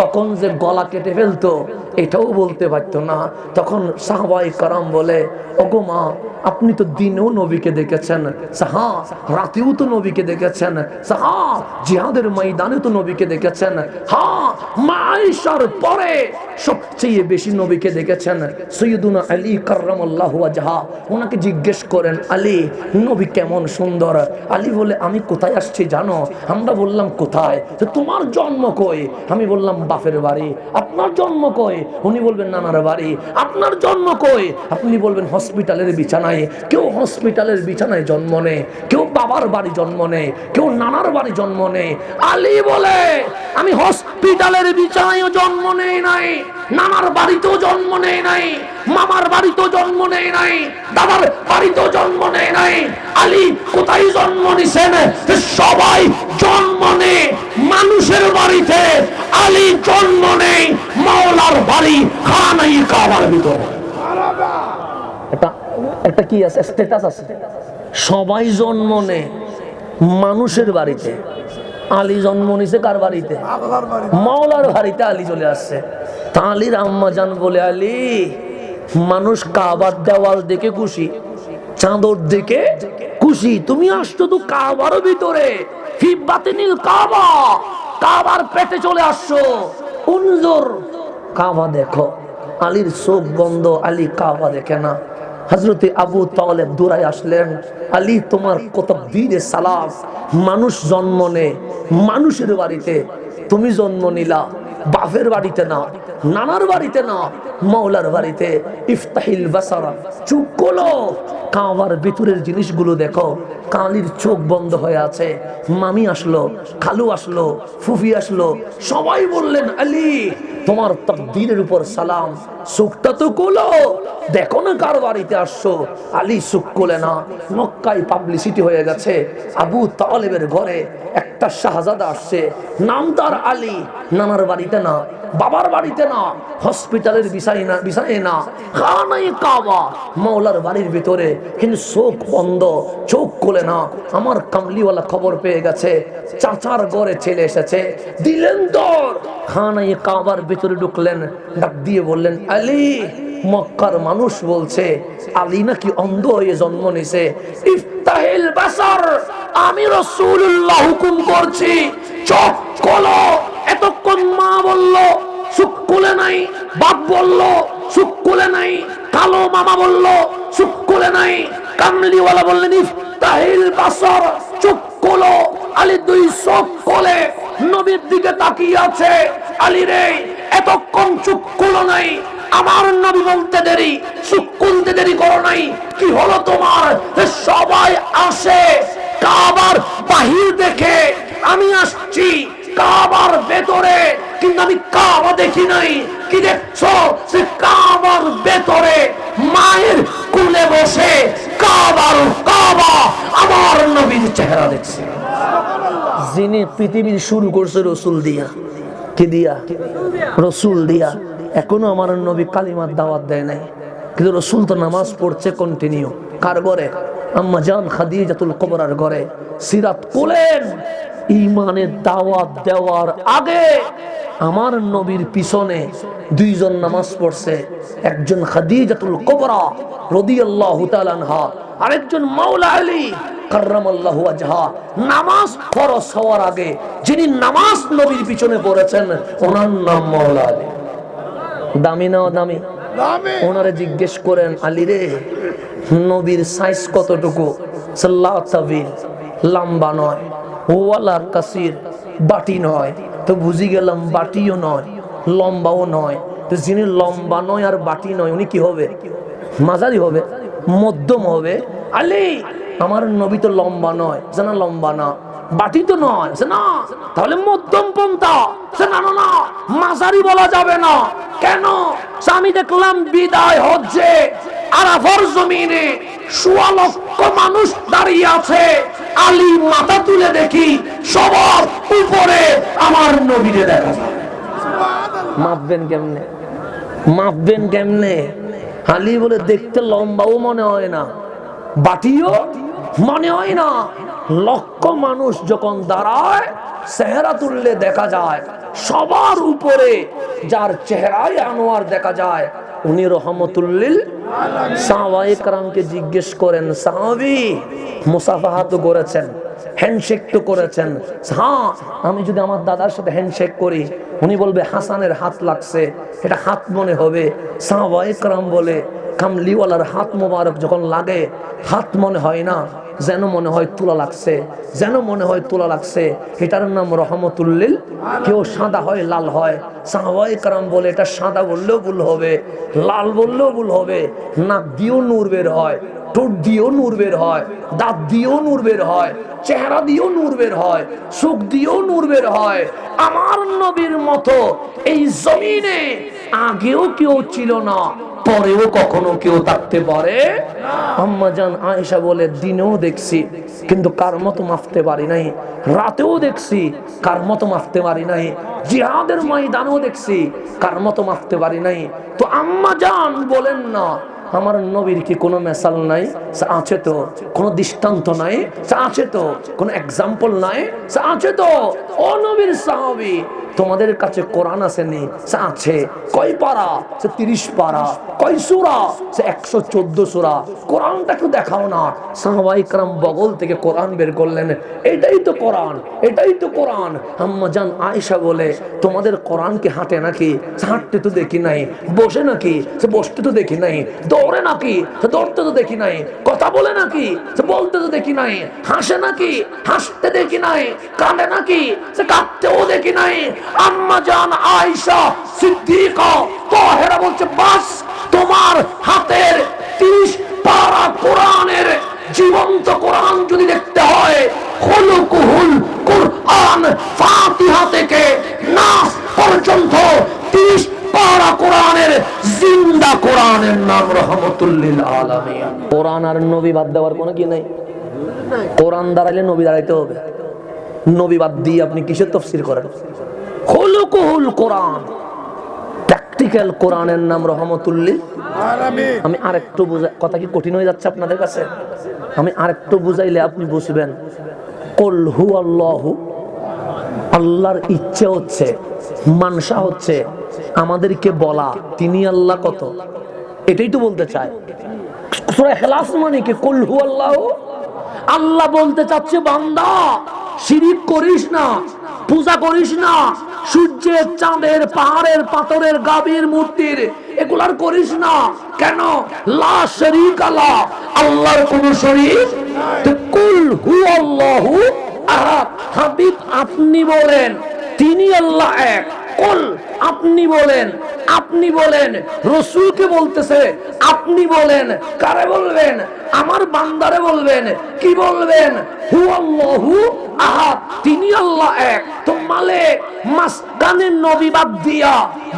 কখন যে গলা কেটে ফেলতো এটাও বলতে পারতো না। তখন সাহাবায়ে কেরাম বলে, ওগো মা, আপনি তো দিনেও নবীকে দেখেছেন, সাহা রাতেও তো নবীকে দেখেছেন, সাহা জিহাদের ময়দানে তো নবীকে দেখেছেন, হ্যাঁ মা আয়েশার পরে সবচেয়ে বেশি নবীকে দেখেছেন সৈয়দুনা আলী কাররামাল্লাহু ওয়াজহা। ওনাকে জিজ্ঞেস করেন, আলী নবী কেমন সুন্দর? আলী বলে, আমি কোথায় আসছি জানো? আমরা বললাম কোথায়? তো তোমার জন্ম কই? আমি বললাম বাপের বাড়ি। আপনার জন্ম কই? উনি বলবেন নানার বাড়ি। আপনার জন্ম কই? আপনি বলবেন হসপিটালের বিছানায়। কেউ হসপিটালের বিছানায় জন্ম নেয়, কেউ বাবার বাড়ি জন্ম নেয়, কেউ নানার বাড়ি জন্ম নেয়। আলী বলে, আমি হসপিটালের বিছানায়ও জন্ম নেই নাই, নানার বাড়িতেও জন্ম নেই নাই, মামার বাড়িতেও জন্ম নেই নাই, দাদার বাড়িতেও জন্ম নেই নাই। আলী কোথায় জন্ম নিছেন? সবাই জন্ম নেয় মানুষের বাড়িতে, আলী জন্ম নেই মাওলার বাড়ি খানাই কাবার ভিতরে। একটা কি আছে, স্ট্যাটাস আছে, সবাই জন্ম নেয় মানুষের বাড়িতে, আলী জন্ম নিছে কার বাড়িতে? মাওলার বাড়িতে আলী চলে আসছে। তা আলীর আম্মা জান বলে, আলী মানুষ কাবার দেওয়াল দেখে খুশি, চাঁদর দেখে খুশি, তুমি আসছো তো কাবার ভিতরে, ফি বাতিনিল কাবা, কাবার পেটে চলে আসছো, উনজুর কাবা দেখো। আলীর চোখ বন্ধ, আলী কাবা দেখে না। হযরতে আবু তালেব দৌড়ায় আসলেন, আলী তোমার কত বীরে সালাম, মানুষ জন্ম নেয় মানুষের বাড়িতে, তুমি জন্ম নিলা বাপের বাড়িতে না, নানার বাড়িতে না, মাওলার বাড়িতে। ইফতাহিল বাসারা, চোখ খোলো, কাবার ভিতরের জিনিসগুলো দেখো। কালির চোখ বন্ধ হয়ে আছে। মামি আসলো, খালু আসলো, ফুফি আসলো, সবাই বললেন, আলী তোমার তাকদীরের উপর সালাম, চোখটা তো খোলো, দেখো না কার বাড়িতে আসছো। আলী চোখ খোলে না। মক্কায় পাবলিসিটি হয়ে গেছে, আবু তালেবের ঘরে একটা শাহজাদা আসছে, নাম তার আলী, নানার বাড়িতে না, বাবার বাড়িতে না, হসপিটালের বিছানায় না, খানায়ে কাবা মাওলার বাড়ির ভিতরে, কিন্তু চোখ বন্ধ, চোখ খোলে না। আমার কামলিওয়ালা খবর পেয়ে গেছে, চাচার ঘরে ছেলে এসেছে, দিলেন দর, খানায়ে কাবার ভিতরে ঢুকলেন, ডাক দিয়ে বললেন, আলী মক্কার মানুষ বলছে আলী নাকি অন্ধ হয়ে জন্ম নিছে, ইফতাহিল বাসার, আমি রাসূলুল্লাহ হুকুম করছি, চোখ খোলো। এতক্ষণ মা বলল চোখ খুলে নাই, বাপ বলল চোখ খুলে নাই, কালো মামা বলল চোখ খুলে নাই, কামলিওয়ালা বললেন ইফতাহিল বাসার, চোখ খোলো। আলী দুই চোখ খোলে নবীর দিকে তাকিয়ে আছে। আলী রে, এতক্ষণ চোখ খুলো নাই, আমার নবী বলতে দেরি, চোখ খুলতে দেরি করো নাই, কি হলো তোমার? সবাই আসে কাবার বাহির দেখে, আমি আসছি কাবার ভেতরে, কিন্তু আমি কাবা দেখি নাই। কি দেখছো? সে কাবার ভেতরে মায়ের কোলে বসে কাবার কাবা আমার নবীর চেহারা দেখছে। যিনি পৃথিবীর শুরু করছে রসুল দিয়া, কি দিয়া? রসুল দিয়া। এখনো আমার নবী কালিমার দাওয়াত দেয় নাই, কিন্তু রসুল তো নামাজ পড়ছে কন্টিনিউ। কার ঘরে? আম্মা জান খাদিজাতুল কুবরার ঘরে। সিরাত কোলেন, ঈমানের দাওয়াত দেওয়ার আগে আমার নবীর পিছনে দুইজন নামাজ পড়ছে, একজন খাদিজাতুল কুবরা রাদিয়াল্লাহু তাআলা আনহা, আরেকজন মাওলা আলী কাররামাল্লাহু ওয়াজহা। নামাজ ফরজ হওয়ার আগে যিনি নামাজ নবীর পিছনে পড়েছেন ওনার নাম মাওলা আলী। দামি না দামি? ওনারে জিজ্ঞেস করেন, আলী রে, নবীর সাইজ কতটুকু? সাল্লাহ তাবিল, লম্বা নয়, ওয়ালার কাসির, বাটি নয়। তো বুঝি গেলাম বাটিও নয়, লম্বাও নয়। তো যিনি লম্বা নয় আর বাটি নয় উনি কি হবে? মাঝারি হবে, মধ্যম হবে। আলী, আমার নবী তো লম্বা নয়, জানা লম্বা না, বাটি তো নয়, না, তাহলে মধ্যম পন্থা, না না না, মাঝারি বলা যাবে না। কেন? আমি দেখলাম বিদায় হচ্ছে আরাফার জমিনে ১৬ লক্ষ মানুষ দাঁড়িয়ে আছে, আলী মাথা তুলে দেখি সবার উপরে আমার নবীরে দেখা যায়। মাপবেন কেমনে? মাপবেন কেমনে? আলী বলে দেখতে লম্বাও মনে হয় না, বাটিও মনে হয় না। লক্ষ মানুষ যখন দাঁড়ায় চেহারা তুললে দেখা যায় সবার উপরে যার চেহারায় আনোয়ার দেখা যায় উনি রহমতুল্লিল আলামিন। সাহাবায়ে কেরামকে জিজ্ঞেস করেন, সাহাবী মুসাফাহা তো করেছেন, হ্যান্ডশেক তো করেছেন। হ্যাঁ, আমি যদি আমার দাদার সাথে হ্যান্ডশেক করি উনি বলবে হাসানের হাত লাগছে, এটা হাত মনে হবে। সাহাবায়ে কেরাম বলে, কামলিওয়ালার হাত মোবারক যখন লাগে হাত মনে হয় না, যেন মনে হয় তুলা লাগছে, যেন মনে হয় তুলা লাগছে। এটার নাম রহমতুল্লিল। কেউ সাদা হয়, লাল হয়। সাহাবায়ে কেরাম বলে এটা সাদা বললেও ভুল হবে, লাল বললেও ভুল হবে। নাক দিয়েও নূর বের হয়, ঠোঁট দিয়েও নূর বের হয়, দাঁত দিয়েও নূর বের হয়, চেহারা দিয়েও নূর বের হয়, চোখ দিয়েও নূর বের হয়। আমার নবীর মতো এই জমিনে আগেও কেউ ছিল না, পরেও কখনো কেউ থাকতে পারে। আম্মা জান আয়েশা বলে, দিনেও দেখছি কিন্তু কার মতো মাপতে পারি নাই, রাতেও দেখছি কার মতো মাপতে পারি নাই, জিহাদের ময়দানেও দেখছি কার মতো মাপতে পারি নাই। তো আম্মা জান বলেন না, আমার নবীর কি কোনো মেসাল নাই? আছে তো। কোনো দৃষ্টান্ত নাই? আছে তো। কোনো এক্সাম্পল নাই? আছে তো। ও নবীর সাহাবী, তোমাদের কাছে কোরআন আসেনি? আছে। কয় পারা? 30 পারা। কয় সূরা? 114 সূরা। কোরআনটা একটু দেখাও না। সাহাবায়ে কেরাম বগল থেকে কোরআন বের করলেন, এটাই তো কোরআন, এটাই তো কোরআন। আম্মা জান আয়েশা বলে, তোমাদের কোরআন কি হাঁটে নাকি? হাঁটতে তো দেখি নাই। বসে নাকি? বসতে তো দেখি নাই। দৌড়ে নাকি? দৌড়তে তো দেখি নাই। কথা বলে নাকি? বলতে তো দেখি নাই। হাসে নাকি? হাসতে দেখি নাই। কাঁদে নাকি? কাঁদতেও দেখি নাই। আম্মা জান আয়েশা সিদ্দিকা তাহেরা বলছে, বাস, তোমার হাতের 30 পারা কোরআনের জীবন্ত কোরআন যদি দেখতে হয়, খুলুকুল কোরআন ফাতিহা থেকে নাস পর্যন্ত 30 পারা কোরআনের জিন্দা কোরআনের নাম রহমতুল্লিল আলামিন। কোরআন আর নবী বাদ দেওয়ার কোনো কি নাই। কোরআন দাঁড়াইলে নবী দাঁড়াইতে হবে। নবী বাদ দিয়ে আপনি কিসের তাফসীর করেন? খুলুকুল কোরআন, প্র্যাকটিক্যাল কোরআনের নাম রহমতুল্লিল আলামিন। আমি আরেকটু বুঝাই, কথা কি কঠিন হয়ে যাচ্ছে আপনাদের কাছে? আমি আরেকটু বুঝাইলে আপনি বুঝবেন। কুল হুয়াল্লাহু, আল্লাহর ইচ্ছে হচ্ছে, মানসা হচ্ছে আমাদেরকে বলা তিনি আল্লাহ কত, এটাই তো বলতে চায়। সূরা ইখলাস মানে কি? কুল হুয়াল্লাহু। আল্লাহ বলতে চাচ্ছে, বান্দা শিরিক করিস না, পূজা করিস না, সূর্যের, চাঁদের, পাহাড়ের, পাথরের, গাভীর, মূর্তির এগুলার করিস না। কেন? লা শারীকা লা, আল্লাহর কোনো শরীক নাই। কুল হুয়াল্লাহু আহাদ। হাবিব আপনি বলেন তিনি আল্লাহ এক। কুল আপনি বলেন, আপনি বলেন, রাসূলকে বলতেছে আপনি বলেন। কারে বলবেন? আমার বান্দারে বলবেন। কি বলবেন? হুয়াল্লাহু আহাদ, তিনি আল্লাহ এক। তো মালিক মাসকানে নবী বাদ দিয়া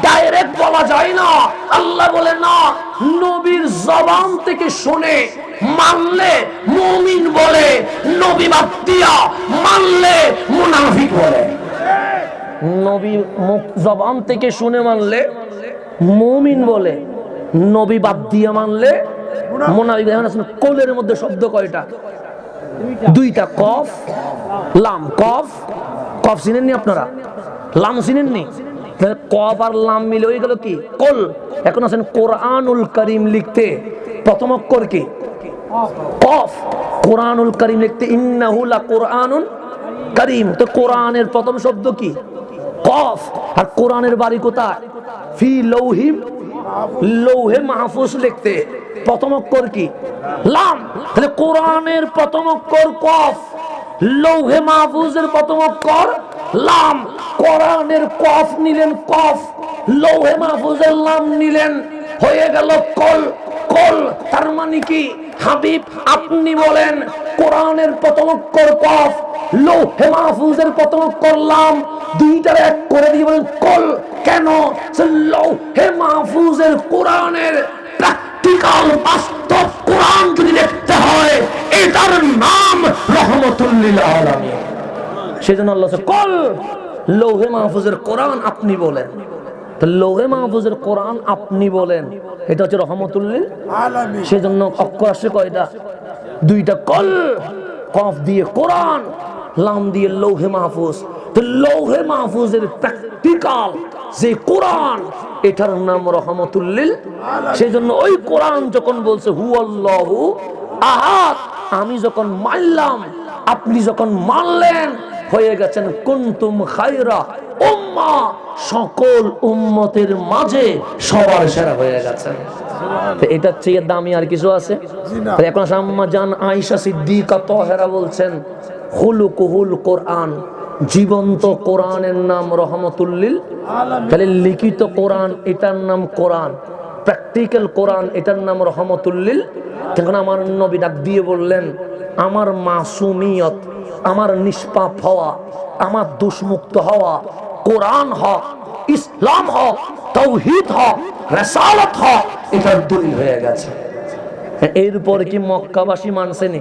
ডাইরেক্ট বলা যায় না। আল্লাহ বলে না, নবীর জবান থেকে শুনে মানলে মুমিন বলে, নবী বাদ দিয়া মানলে মুনাফিক বলে। নবী মুখ জবান থেকে শুনে মানলে মুমিন বলে, নবী বাদ দিয়ে মানলে মুনাফিক। কোলের মধ্যে শব্দ কয়টা? দুইটা, কফ লাম। কফ কফ চিনেননি আপনারা? লাম চিনেননি? কফ আর লাম মিলে হয়ে গেল কি? কল। এখন আছেন কোরআনুল কারীম লিখতে প্রথম অক্ষর কি? কফ। কোরআনুল কারীম লিখতে ইন্নাহু লাকুরআনুন কারীম, তো কোরআনের প্রথম শব্দ কি? কফ। আর কোরআনের বাড়ি কোথায়? ফি লৌহিম, লৌহে মাহফুজ লিখতে প্রথম অক্ষর কি? লাম। তাহলে কোরআনের প্রথম অক্ষর কফ, লৌহে মাহফুজের প্রথম অক্ষর লাম। কোরআনের কফ নিলেন কফ, লৌহে মাহফুজের লাম নিলেন, হয়ে গেল কল। কল তার মানে কি? হাবিব আপনি বলেন কোরআনের প্রথম অক্ষর কফ, লৌহে মাহফুজের প্রথম অক্ষর লাম, দুইটার এক করে দিয়ে বলেন কল। কেন? লৌহে মাহফুজের কোরআনের প্র্যাকটিক্যাল বাস্তব কোরআন যদি দেখতে হয় এটার নাম রহমতুল লিল আলামিন। সেজন্য আল্লাহ কল লৌহে মাহফুজের কোরআন আপনি বলেন। তো লৌহে মাহফুজের কোরআন আপনি বলেন, এটা হচ্ছে রহমতুল লিল আলামিন। সেজন্য অক্ষর আসে কয়টা? দুইটা। কল কফ দিয়ে কোরআন, লাম দিয়ে লৌহে মাহফুজ। তো লৌহে মাহফুজের প্র্যাকটিক্যাল যে কোরআন এটার নাম রহমতুল লিল আলামিন। সেজন্য ওই কোরআন যখন বলছে হুয়াল্লাহু আহাদ, আমি যখন মানলাম, আপনি যখন মানলেন, হয়ে গেছেন কুনতুম খায়রা উম্মাহ, সকল উম্মতের মাঝে সবার সেরা হয়ে গেছেন। এটা চেয়ে দামি আর কিছু আছে? এখন আম্মা জান আয়েশা সিদ্দিকা তাহেরা বলছেন খুলুকুহুল কোরআন, জীবন্ত কোরআনের নাম রহমতুল লিল আলামিন। তাহলে লিখিত কোরআন এটার নাম কোরআন, প্র্যাকটিক্যাল কোরআন এটার নাম রহমতুল লিল। তখন আমার নবী ডাক দিয়ে বললেন আমার মাসুমিয়ত, আমার নিষ্পাপ হওয়া, আমার দোষমুক্ত হওয়া, কোরআন হক, ইসলাম হক, তাওহীদ হক, রিসালাত হক, এটার দলিল হয়ে গেছে। এরপর কি মক্কাবাসী মানছেনি?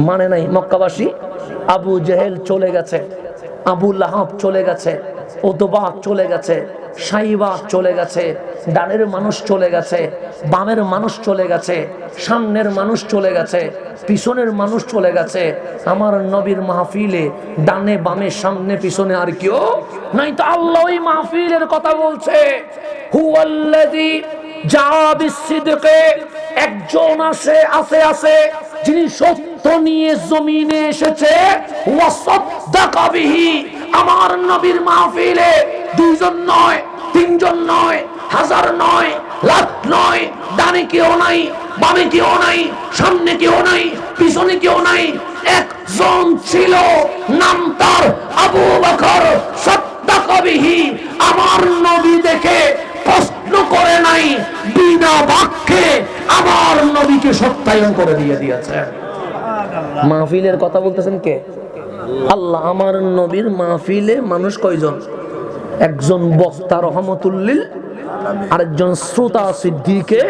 মানে নাই। মক্কাবাসী আবু জেহেল চলে গেছে, আবু লাহাব চলে গেছে, উতবা চলে গেছে, সাইবা চলে গেছে, ডানের মানুষ চলে গেছে, বামের মানুষ চলে গেছে, সামনের মানুষ চলে গেছে, পিছনের মানুষ চলে গেছে। আমার নবীর মাহফিলে ডানে বামে সামনে পিছনে আর কেউ নাই। তো আল্লাহ ওই মাহফিলের কথা বলছে হুয়াল্লাযী জা বিসসিদকে, একজন আছে যিনি সত্য নিয়ে জমিনে এসেছে, ওয়াসাদ্দাকা বিহি। আমার নবীর মাহফিলে দুইজন নয়, তিনজন নয়, হাজার নয়, লাখ নয়, ডানে কেউ নাই, বামে কেউ নাই, সামনে কেউ নাই, পিছনে কেউ নাই, একজন ছিল, নাম তার আবু বকর। সাদ্দাকা বিহি, আমার নবী দেখে প্রশ্ন করে নাই, বিনা বাক্যে আমার নবীকে সত্যায়ন করে দিয়েছে। মাহফিলের কথা বলতেছেন কে? আল্লাহ। আমার নবীর মাহফিলে মানুষ কয়জন? একজন বক্তা রহমতুল লিল, আরেকজন শ্রোতা সিদ্দিকে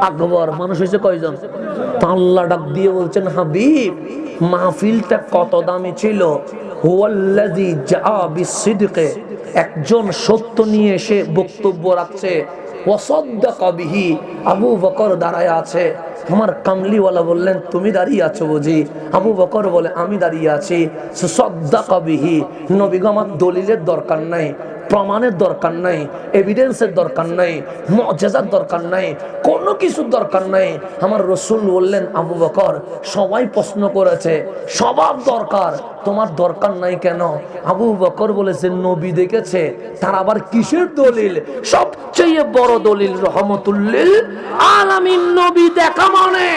আকবর। মানুষ হয়েছে কয়জন? আল্লাহ ডাক দিয়ে বলছেন হাবিব মাহফিলটা কত দামি ছিল। হুয়াল্লাযী জা বিসসিদকে, একজন সত্য নিয়ে এসে বক্তব্য রাখছে, ওয়াসাদ্দাকা বিহি, আবু বকর দাঁড়ায় আছে। আমার কামলিওয়ালা বললেন তুমি দাঁড়িয়ে আছো বুঝি? আবু বকর বলে আমি দাঁড়িয়ে আছি। সাদ্দাকা বিহি, নবী গো আমার দলিলের দরকার নাই, প্রমাণের দরকার নাই, এভিডেন্সের দরকার নাই, মুআজিজার দরকার নাই, কোনো কিছুর দরকার নাই। আমার রাসূল বললেন আবু বকর সবাই প্রশ্ন করেছে, সবার দরকার, তোমার দরকার নাই কেন? আবু বকর বলেছে নবী দেখেছে, তার আবার কিসের দলিল? সবচেয়ে বড় দলিল রহমতুল লিল আলামিন। নবী দেখা মানে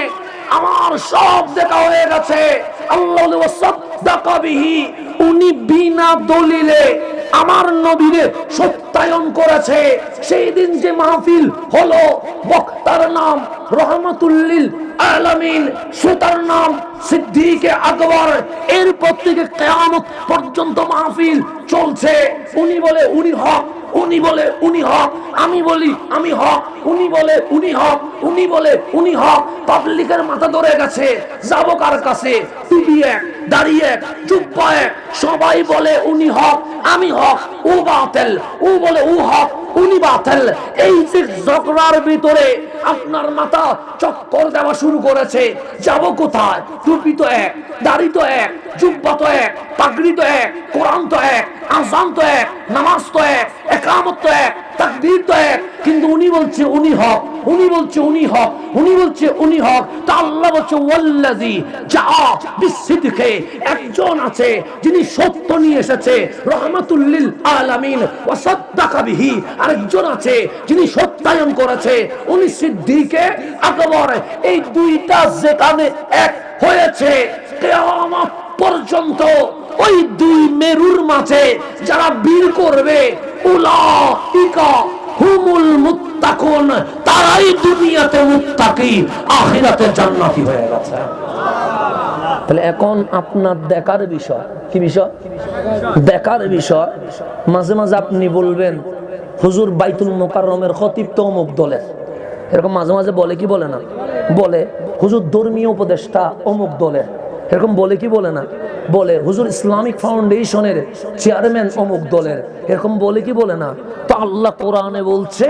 আমার সব দেখা হয়ে গেছে। আল্লাহ ওয়াসাদ্দাকা বিহি, উনি বিনা দলিলে আমার নবীরে সত্যায়ন করেছে। সেই দিন যে মাহফিল হলো, বক্তার নাম রহমতুল লিল আলামিন, শ্রোতার নাম সিদ্দিকে আকবর। এরপর থেকে কিয়ামত পর্যন্ত মাহফিল চলছে। উনি বলে উনি হক, উনি বলে উনি হক, আমি বলি আমি হক, উনি বলে উনি হক, উনি বলে উনি হক। পাবলিকের মাথা ধরে গেছে, যাবো কার কাছে? টুপি এক, দাড়ি এক, জুব্বা এক, সবাই বলে উনি হক, আমি হক, ও বাতিল, ও বলে ও হক, উনি বাতিল। এই যে ঝগড়ার ভিতরে আপনার মাথা চক্কর দেওয়া শুরু করেছে, যাব কোথায়? টুপি তো এক, দাড়ি তো এক, জুব্বা তো এক, পাগড়ি তো এক, কোরআন তো এক, আযান তো এক, নামাজ তো এক, ইকামত তো এক, তাকবীর তো এক, কিন্তু উনি বলছে উনি হক, উনি বলছে উনি হক, উনি বলছে উনি হক। তা আল্লাহ বলছে ওয়াল্লাযী জাআ বিসসিদকি, একজন আছে যিনি সত্য নিয়ে এসেছে, রাহমাতুল লিল আলামিন ওয়া সাদ্দাকা বিহি, আরেকজন আছে যিনি সত্যায়ন করেছে, উনি সিদ্দিকে আকবর। এই দুইটা যেখানে এক হয়েছে, কিয়ামত পর্যন্ত ওই দুই মেরুর মাঝে যারা বীর করবে, উলাইকা হুমুল মুত্তাকুন, তারাই দুনিয়াতে মুত্তাকি, আখিরাতে জান্নাতি হয়ে গেছে। তাহলে এখন আপনার দেখার বিষয় কি? বিষয় দেখার বিষয়। মাঝে মাঝে আপনি বলবেন হুজুর বাইতুল মুকাররমের খতিব তো অমুক দলের, এরকম মাঝে মাঝে বলে কি বলে না? বলে। হুজুর ধর্মীয় উপদেষ্টা অমুক দলের, এরকম বলে কি বলে না? বলে। হুজুর ইসলামিক ফাউন্ডেশনের চেয়ারম্যান অমুক দলের, এরকম বলে কি বলে না? তো আল্লাহ কোরআনে বলছে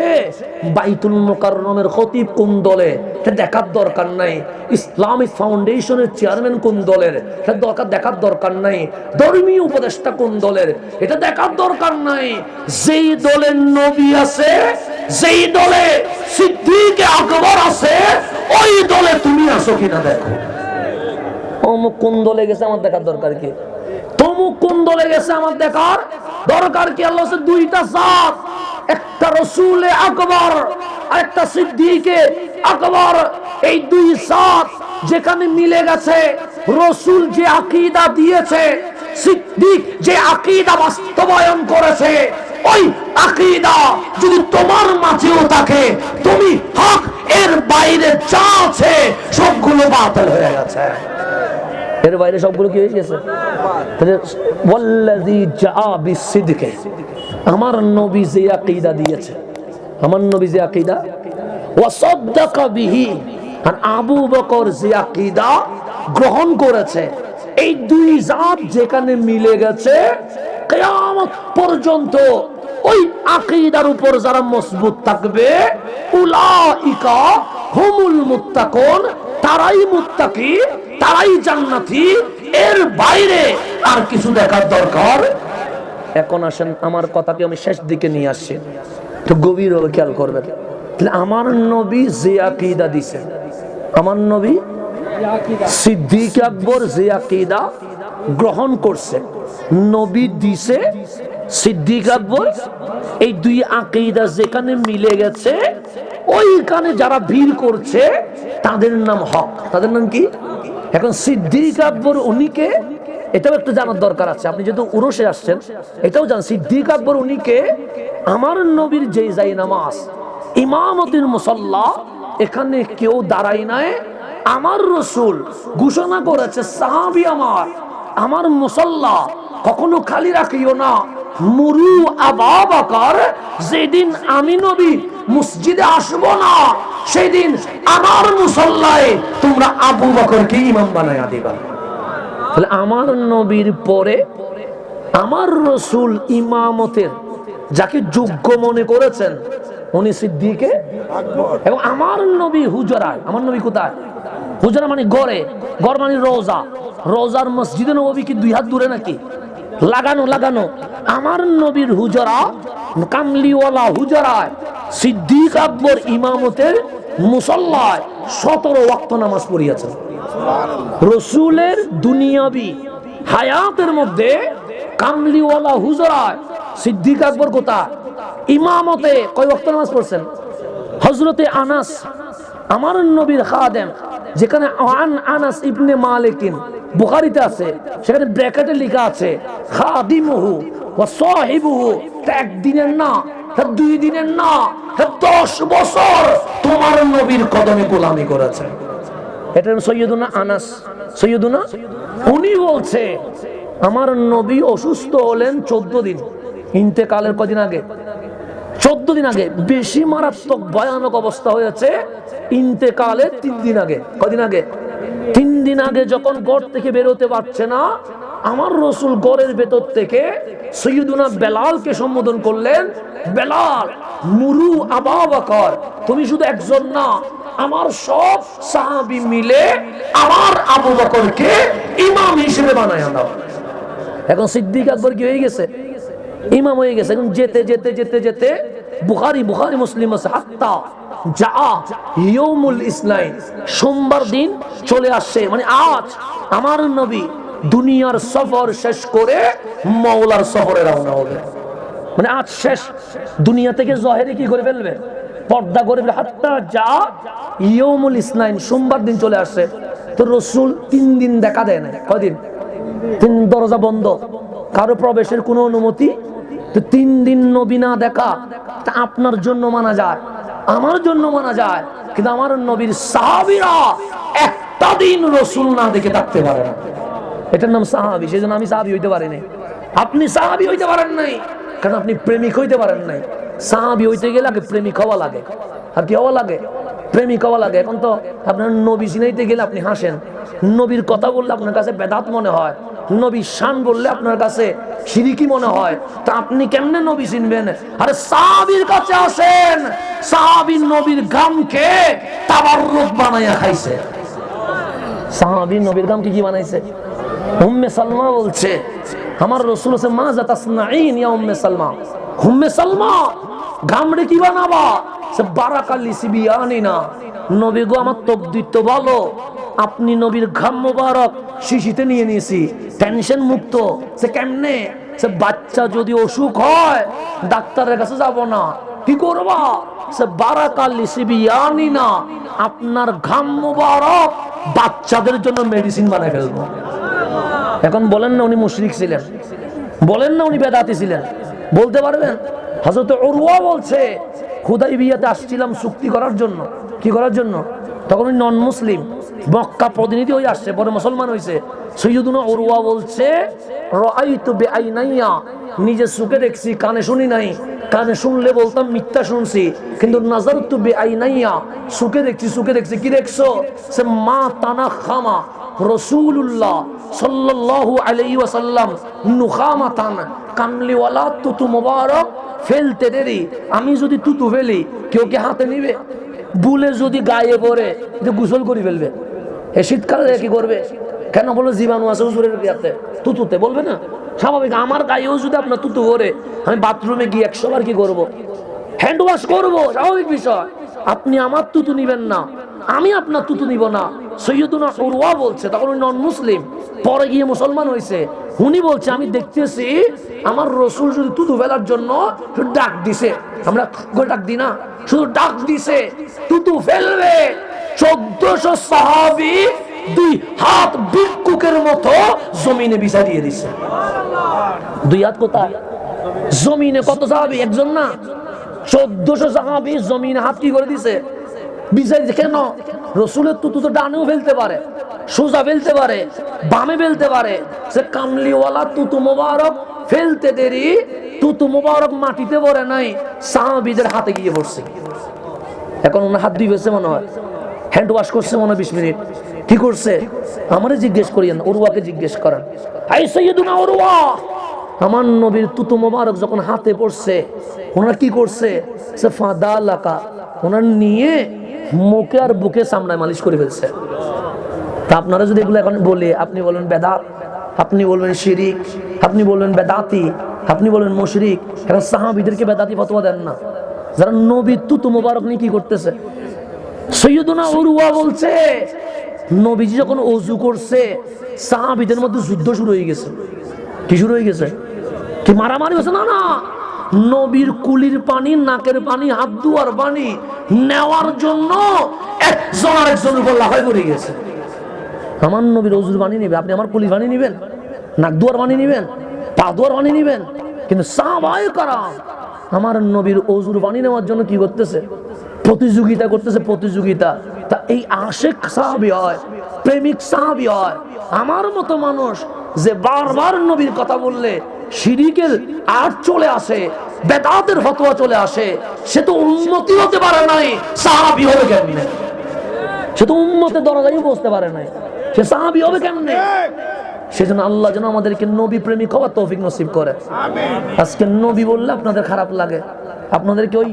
বাইতুল মুকাররমের খতিব কোন দলে এটা দেখার দরকার নাই, ইসলামিক ফাউন্ডেশনের চেয়ারম্যান কোন দলের এটা দেখার দরকার নাই, ধর্মীয় উপদেষ্টা কোন দলের এটা দেখার দরকার নাই। যেই দলের নবী আছে, যেই দলে সিদ্দিকে আকবর আছে, ওই দলে তুমি আসো কিনা দেখো। অমুক কোন দলে গেছে আমার দেখার দরকার কি? তমুক কোন দলে গেছে আমার দেখার দরকার কি? আল্লাহ বলেছে দুইটা জাত, একটা রাসূলে আকবর আর একটা সিদ্দিকে আকবর। এই দুই জাত যেখানে মিলে গেছে, রাসূল যে আকীদা দিয়েছে, সিদ্দিক যে আকীদা বাস্তবায়ন করেছে, ওই আকীদা যদি তোমার মাঝেও থাকে, তুমি হক, এর বাইরে যা আছে সবগুলো বাতিল হয়ে গেছে। এর বাইরে সবগুলো কি হয়ে গেছে? ওয়াল্লাযী জাআ বিসসিদকি, আমার নবী যে আকীদা দিয়েছে, আমার নবী যে আকীদা, ওয়া সাদ্দাকা বিহি, আর আবু বকর যে আকীদা গ্রহণ করেছে, এই দুই জাত যেখানে মিলে গেছে, কিয়ামত পর্যন্ত ওই আকীদার উপর যারা মজবুত থাকবে, উলাইকা হুমুল মুত্তাকুন, তারাই মুত্তাকি, তারাই জান্নাতি, এর বাইরে আর কিছু দেখার দরকার। এখন আসেন আমার কথাকে আমি শেষ দিকে নিয়ে আসছি, তো গভীরভাবে খেয়াল করবেন। আমার নবী যে আকীদা দিছে, আমার নবী সিদ্দিক আকবর যে আকীদা গ্রহণ করছে, নবী দিছে, সিদ্দিক আকবর, এই দুই আকীদা যেখানে মিলে গেছে, ওইখানে যারা ভিড় করছে তাদের নাম হক। তাদের নাম কি? এখন সিদ্দিক আকবর উনিকে, এটাও একটু জানার দরকার আছে। আপনি যেহেতু উরসে আসছেন, এটাও জান সিদ্দিক আকবর উনিকে, আমার নবীর যে যাই নামাজ ইমামতির মুসাল্লা, এখানে কেউ দাঁড়ায় নাই, আমার রাসূল ঘোষণা করেছে সাহাবী আমার মুসাল্লা কখনো খালি রাখিও না, মুরু আবু বকর, যেদিন আমি নবী মসজিদে আসব না, সেদিন আমার মুসাল্লায় তোমরা আবু বকরকে ইমাম বানায়া দিবা। তাহলে আমার নবীর পরে আমার রাসূল ইমামতের যাকে যোগ্য মনে করেছেন, উনি সিদ্দিকে আকবর। এবং আমার নবী হুজরায়, আমার নবী কোথায়? হুজরা মানে গড়ে, গড় মানে রোজা, রোজার মসজিদে নববী কি 2 হাত দূরে নাকি? লাগানো লাগানো। আমার নবীর হুজরা, কামলিওয়ালা হুজরায় সিদ্দিক আকবর ইমামতের মুসাল্লায় 17 ওয়াক্ত নামাজ পড়িয়েছেন। রাসূলের দুনিয়াবি হায়াতের মধ্যে কামলিওয়ালা হুজরায় সিদ্দিক আকবর কোথায়? ইমামতে কয় ওয়াক্ত নামাজ পড়ছেন? হযরতে আনাস, আমার নবীর খাদেম, যেখানে আন আনাস ইবনে মালিকিন বুখারীতে আছে, সেখানে ব্র্যাকেটে লেখা আছে খাদিমুহু ওয়া সাহিবুহু। একদিনের না, 2 দিনের না, 10 বছর তোমার নবীর কদমে গোলামি করেছে। এটা সৈয়দুনা আনাস, সৈয়দুনা, উনি বলছে আমার নবী অসুস্থ হলেন 14 দিন, ইন্তেকালের কদিন আগে, 14 দিন আগে। বেশি মারাত্মক ভয়ানক অবস্থা হয়েছে ইন্তেকালের 3 দিন আগে। কদিন আগে? 3 দিন আগে যখন ঘর থেকে বেরোতে পারছে না, আমার রাসূল ঘরের ভেতর থেকে সৈয়দুনা বেলালকে সম্বোধন করলেন, বেলাল মুরু আবু বকর, তুমি শুধু একজন না, আমার সব সাহাবী মিলে আমার আবু বকরকে ইমাম হিসেবে বানায় দাও। এখন সিদ্দিক আকবর কি হয়ে গেছে? ইমাম হয়ে গেছে। এখন যেতে যেতে যেতে যেতে বুখারী মুসলিম আছে, হাত্তা যা ইয়াউমুল ইসনাইন, সোমবার দিন চলে আসছে, মানে আজ আমার নবী দুনিয়ার সফর শেষ করে মাওলার সফরে রওনা হবে। মানে আজ শেষ, দুনিয়া থেকে জহেরে কি করে ফেলবে, পর্দা করে ফেলবে। হাত্তা যা ইয়াউমুল ইসনাইন, সোমবার দিন চলে আসছে। তো রাসূল 3 দিন দেখা দেয় না। কয়দিন? 3 দরজা বন্ধ, কারো প্রবেশের কোনো অনুমতি। তো 3 দিন নবী না দেখা, তা আপনার জন্য মানা যায়, আমার জন্য মানা যায়, কিন্তু আমার নবীর সাহাবীরা একটা দিন রাসূল না দেখে থাকতে পারে না। এটার নাম সাহাবী। সেজন্য আমি সাহাবী হইতে পারি নাই, আপনি সাহাবী হইতে পারেন নাই, কারণ আপনি প্রেমিক হইতে পারেন নাই। সাহাবী হইতে গেলে আগে প্রেমিক হওয়া লাগে। আর কি হওয়া লাগে? প্রেমিক হওয়া লাগে। এখন তো আপনার নবী চিনাইতে গেলে আপনি হাসেন, নবীর কথা বললে আপনার কাছে বেদাত মনে হয়, নবীর শান বললে আপনার কাছে শিরকি মনে হয়। তা আপনি কেমনে নবী চিনবেন? আরে সাহাবীর কাছে আসেন, সাহাবী নবীর গামকে তাবাররুক বানায়া খাইছে। সাহাবী নবীর গামকে কি বানাইছে? উম্মে সালমা বলছে, আমার রাসূল বলেছে, মা যা তাসনাইন ইয়া উম্মে সালমা, উম্মে সালমা গামড়ে কি বানাবা? সে বারাকাল্লি সিবিয়ানিনা, নবী গো আমার তকদির তো ভালো, আপনি নবীর ঘাম মোবারক শিশিতে নিয়ে নিয়েছি, টেনশন মুক্ত। সে কেমনে? সে বাচ্চা যদি অসুখ হয় ডাক্তারের কাছে যাব না, কি করবা? সে বারাকাল্লি সিবিয়ানিনা, আপনার ঘাম মোবারক বাচ্চাদের জন্য মেডিসিন বানায় ফেলবো। এখন বলেন না উনি মুশরিক ছিলেন, বলেন না উনি বেদাতি ছিলেন, বলতে পারবেন? হযরত উরওয়া বলছে, হুদাইবিয়াতে আসছিলাম চুক্তি করার জন্য। কি করার জন্য? তখন উনি নন মুসলিম, মক্কা প্রতিনিধি হয়ে আসছে, পরে মুসলমান হয়েছে। সাইয়্যিদুনা উরওয়া বলছে, রাআইতু বিআইনাইয়া, নিজে চোখে দেখছি, কানে শুনি নাই। কানে শুনলে বলতাম মিথ্যা শুনছি, কিন্তু নাযারতু বিআইনাইয়া, চোখে দেখছি, চোখে দেখছি। কি দেখছো? সে মা তানাখামা রাসূলুল্লাহ সাল্লাল্লাহু আলাইহি ওয়াসাল্লাম নুখামাতান, কামলিওয়ালা তুতু মোবারক ফেলতে দেরি। আমি যদি তুতু ফেলি, কেউ কি হাতে নিবে? বুলে যদি গায়ে পড়ে গোসল করে ফেলবে। এই শীতকালে কি করবে? কেন? বলে জীবাণু আছে হুজুরের গায়ে, তুতুতে বলবে না? স্বাভাবিক। আমার গায়েও যদি আপনার তুতু করে, আমি বাথরুমে গিয়ে 100 বার কি করবো? হ্যান্ড ওয়াশ করবো, স্বাভাবিক বিষয়। আপনি আমার তুতু নিবেন না, আমি আপনার তুতু নিব না। সাইয়্যিদুনা উরওয়া বলছে, তখন উনি নন মুসলিম, পরে গিয়ে মুসলমান হয়েছে। উনি বলছে, আমি দেখতেছি আমার রাসূল যদি তুতু ফেলার জন্য শুধু ডাক দিছে, আমরা ডাক দিই না, শুধু ডাক দিছে তুতু ফেলবে। 1400 সাহাবী 2 হাত ভিক্ষুকের মতো জমিনে বিছা দিয়ে দিছে। 2 হাত কোথায়? জমিনে। কত সাহাবী? একজন না, 1400 সাহাবী জমিনে হাত কি করে দিছে? বিছাই। কেন? রাসূলের তুতু তো ডানেও ফেলতে পারে, সোজা ফেলতে পারে, বামে ফেলতে পারে। সে কামলিওয়ালা তুতু মোবারক ফেলতে দেরি, তুতু মোবারক মাটিতে পড়ে নাই, সাহাবীদের হাতে গিয়ে পড়ছে। এখন ওনার হাত ধুইছে মনে হয়, হ্যান্ড ওয়াশ করছে মনে হয় 20 মিনিট। কি করছে? আমারে জিজ্ঞেস করিয়েন, উরওয়াকে জিজ্ঞেস করেন। আই সাইয়্যিদুনা উরওয়া, আমার নবীর তুতু মোবারক যখন হাতে পড়ছে, ওনার কি করছে? সে ফাদা লাকা, ওনার নিয়ে মুখে আর বুকে সামনায় মালিশ করে ফেলছে। তা আপনারা যদি এগুলো এখন বলে, আপনি বলেন বেদাত, আপনি বলবেন শিরিক, আপনি বলবেন বেদাতি, আপনি বলবেন মুশরিক। এখন সাহাবীদেরকে বেদাতি ফতোয়া দেন না, যারা নবীর তুতু মোবারক নিয়ে কি করতেছে। সাইয়্যিদুনা উরওয়া বলছে, নবীজি যখন ওযু করছে, সাহাবীদের মধ্যে যুদ্ধ শুরু হয়ে গেছে। কি শুরু হয়ে গেছে? কি মারামারি হচ্ছে? না না, নবীর কুলির পানি, নাকের পানি, হাত ধোয়ার পানি নেওয়ার জন্য একজন আরেকজনের উপর লাফাই পড়ে গেছে। আমার নবীর ওযুর পানি নেবে, আপনি আমার কুলির পানি নেবেন, নাক ধোয়ার পানি নেবেন, পা ধোয়ার পানি নেবেন। কিন্তু সাহাবায়ে কেরাম আমার নবীর ওযুর পানি নেওয়ার জন্য কি করতেছে? প্রতিযোগিতা করতেছে, প্রতিযোগিতা। তা এই আশিক সাহাবী হয়, প্রেমিক সাহাবী হয় আমার মতো মানুষ, যে বারবার নবীর কথা বললে শিরিকের আট চলে আসে, বেদাতের ফতোয়া চলে আসে, সে তো উম্মতি হতে পারে নাই, সাহাবী হবে কেমনে? সে তো উম্মতের দরজায় বসতে পারে নাই, সে সাহাবী হবে কেমনে? সেজন্য আল্লাহ যেন আমাদেরকে নবী প্রেমিক হওয়ার তৌফিক নসিব করে। আজকে নবী বললে আপনাদের খারাপ লাগে, আপনাদেরকে ওই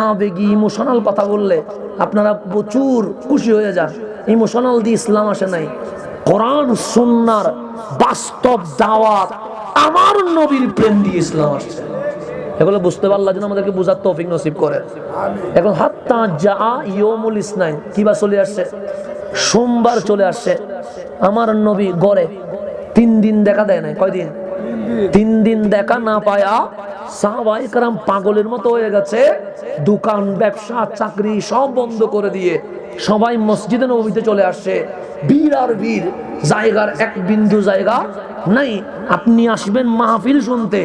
আবেগী ইমোশনাল কথা বললে আপনারা প্রচুর খুশি হয়ে যান। ইমোশনাল দিয়ে ইসলাম আসে নাই, কোরআন সুন্নাহর বাস্তব দাওয়াত, আমার নবীর প্রেম দিয়ে ইসলাম আসছে। এগুলো বুঝতে পারলে যেন আমাদেরকে বোঝার তৌফিক নসিব করে। এখন হাত্তা যা ইয়মুল ইসনাইন কিবা চলে আসছে, সোমবার চলে আসছে। আমার নবী গড়ে 3 দিন দেখা দেয় নাই। কয়দিন? 3 দিন দেখা না পায়া সাহাবায়ে কেরাম পাগলের মতো হয়ে গেছে। দোকান, ব্যবসা, চাকরি সব বন্ধ করে দিয়ে সবাই মসজিদে নববীতে চলে আসছে। ভিড় আর ভিড়, জায়গার এক বিন্দু জায়গা নাই। আপনি আসবেন মাহফিল শুনতে,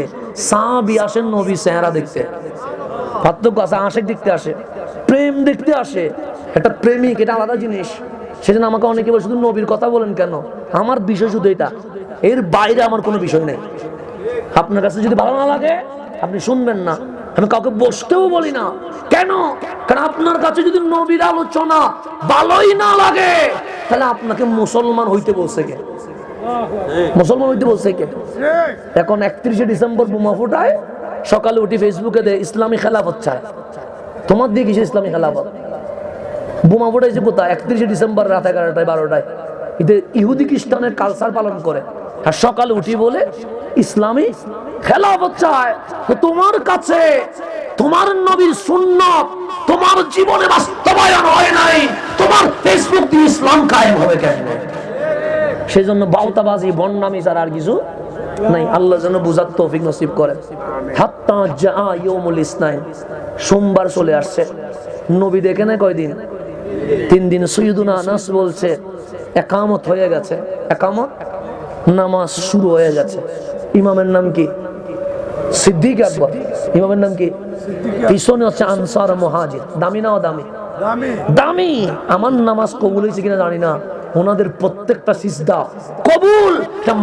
সাহাবী আসেন নবী চেহারা দেখতে। পার্থক্য আছে, আশেক দেখতে আসে, প্রেম দেখতে আসে। একটা প্রেমিক এটা আলাদা জিনিস। সেজন্য আমাকে অনেকে বলে শুধু নবীর কথা বলেন কেন? আমার বিষয় শুধু এটা, এর বাইরে আমার কোনো বিষয় নেই। আপনার কাছে যদি ভালো না লাগে আপনি শুনবেন না, আমি কাউকে বসতেও বলি না। কেন? কারণ আপনার কাছে যদি নবীর আলোচনা ভালোই না লাগে তাহলে আপনাকে মুসলমান হইতে বলছে কে? মুসলমান হইতে বলছে কে? এখন 31শে ডিসেম্বর বোমা ফুটায়, সকালে উঠি ফেসবুকে দেয় ইসলামী খেলাফত চায়। তোমার দিয়ে কিসে ইসলামী খেলাফত? বোমা ফুটাইছে কোথায়? 31শে ডিসেম্বর রাত 11টায় 12টায়। এতে ইহুদি খ্রিস্টানের কালচার পালন করে, আর সকালে উঠি বলে ইসলামী খেলাফত চায়। তো তোমার কাছে তোমার নবীর সুন্নাত তোমার জীবনে বাস্তবায়ন হয় নাই, তোমার ফেসবুক দিয়ে ইসলাম কায়েম হবে কেমনে? সেই জন্য বাউতাবাজি, বন্নামি ছাড়া আর কিছু নাই। আল্লাহ যেন বুঝার তৌফিক নসিব করে। হাত্তা যা ইয়মুল ইসনাইন, সোমবার চলে আসছে। নবী দেখে না কয়দিন? 3 দিন। সৈয়দুনা আনাস বলছে একামত হয়ে গেছে। একামত, নামাজ শুরু হয়ে গেছে। ইমামের নাম কি? সিদ্দিক আকবর। ইমামের নাম কি? পিছনে হচ্ছে আনসার মুহাজির। দামি না দামি? দামি। আমার নামাজ কবুল হয়েছে কিনা জানি না, ওনাদের প্রত্যেকটা সিজদা কবুল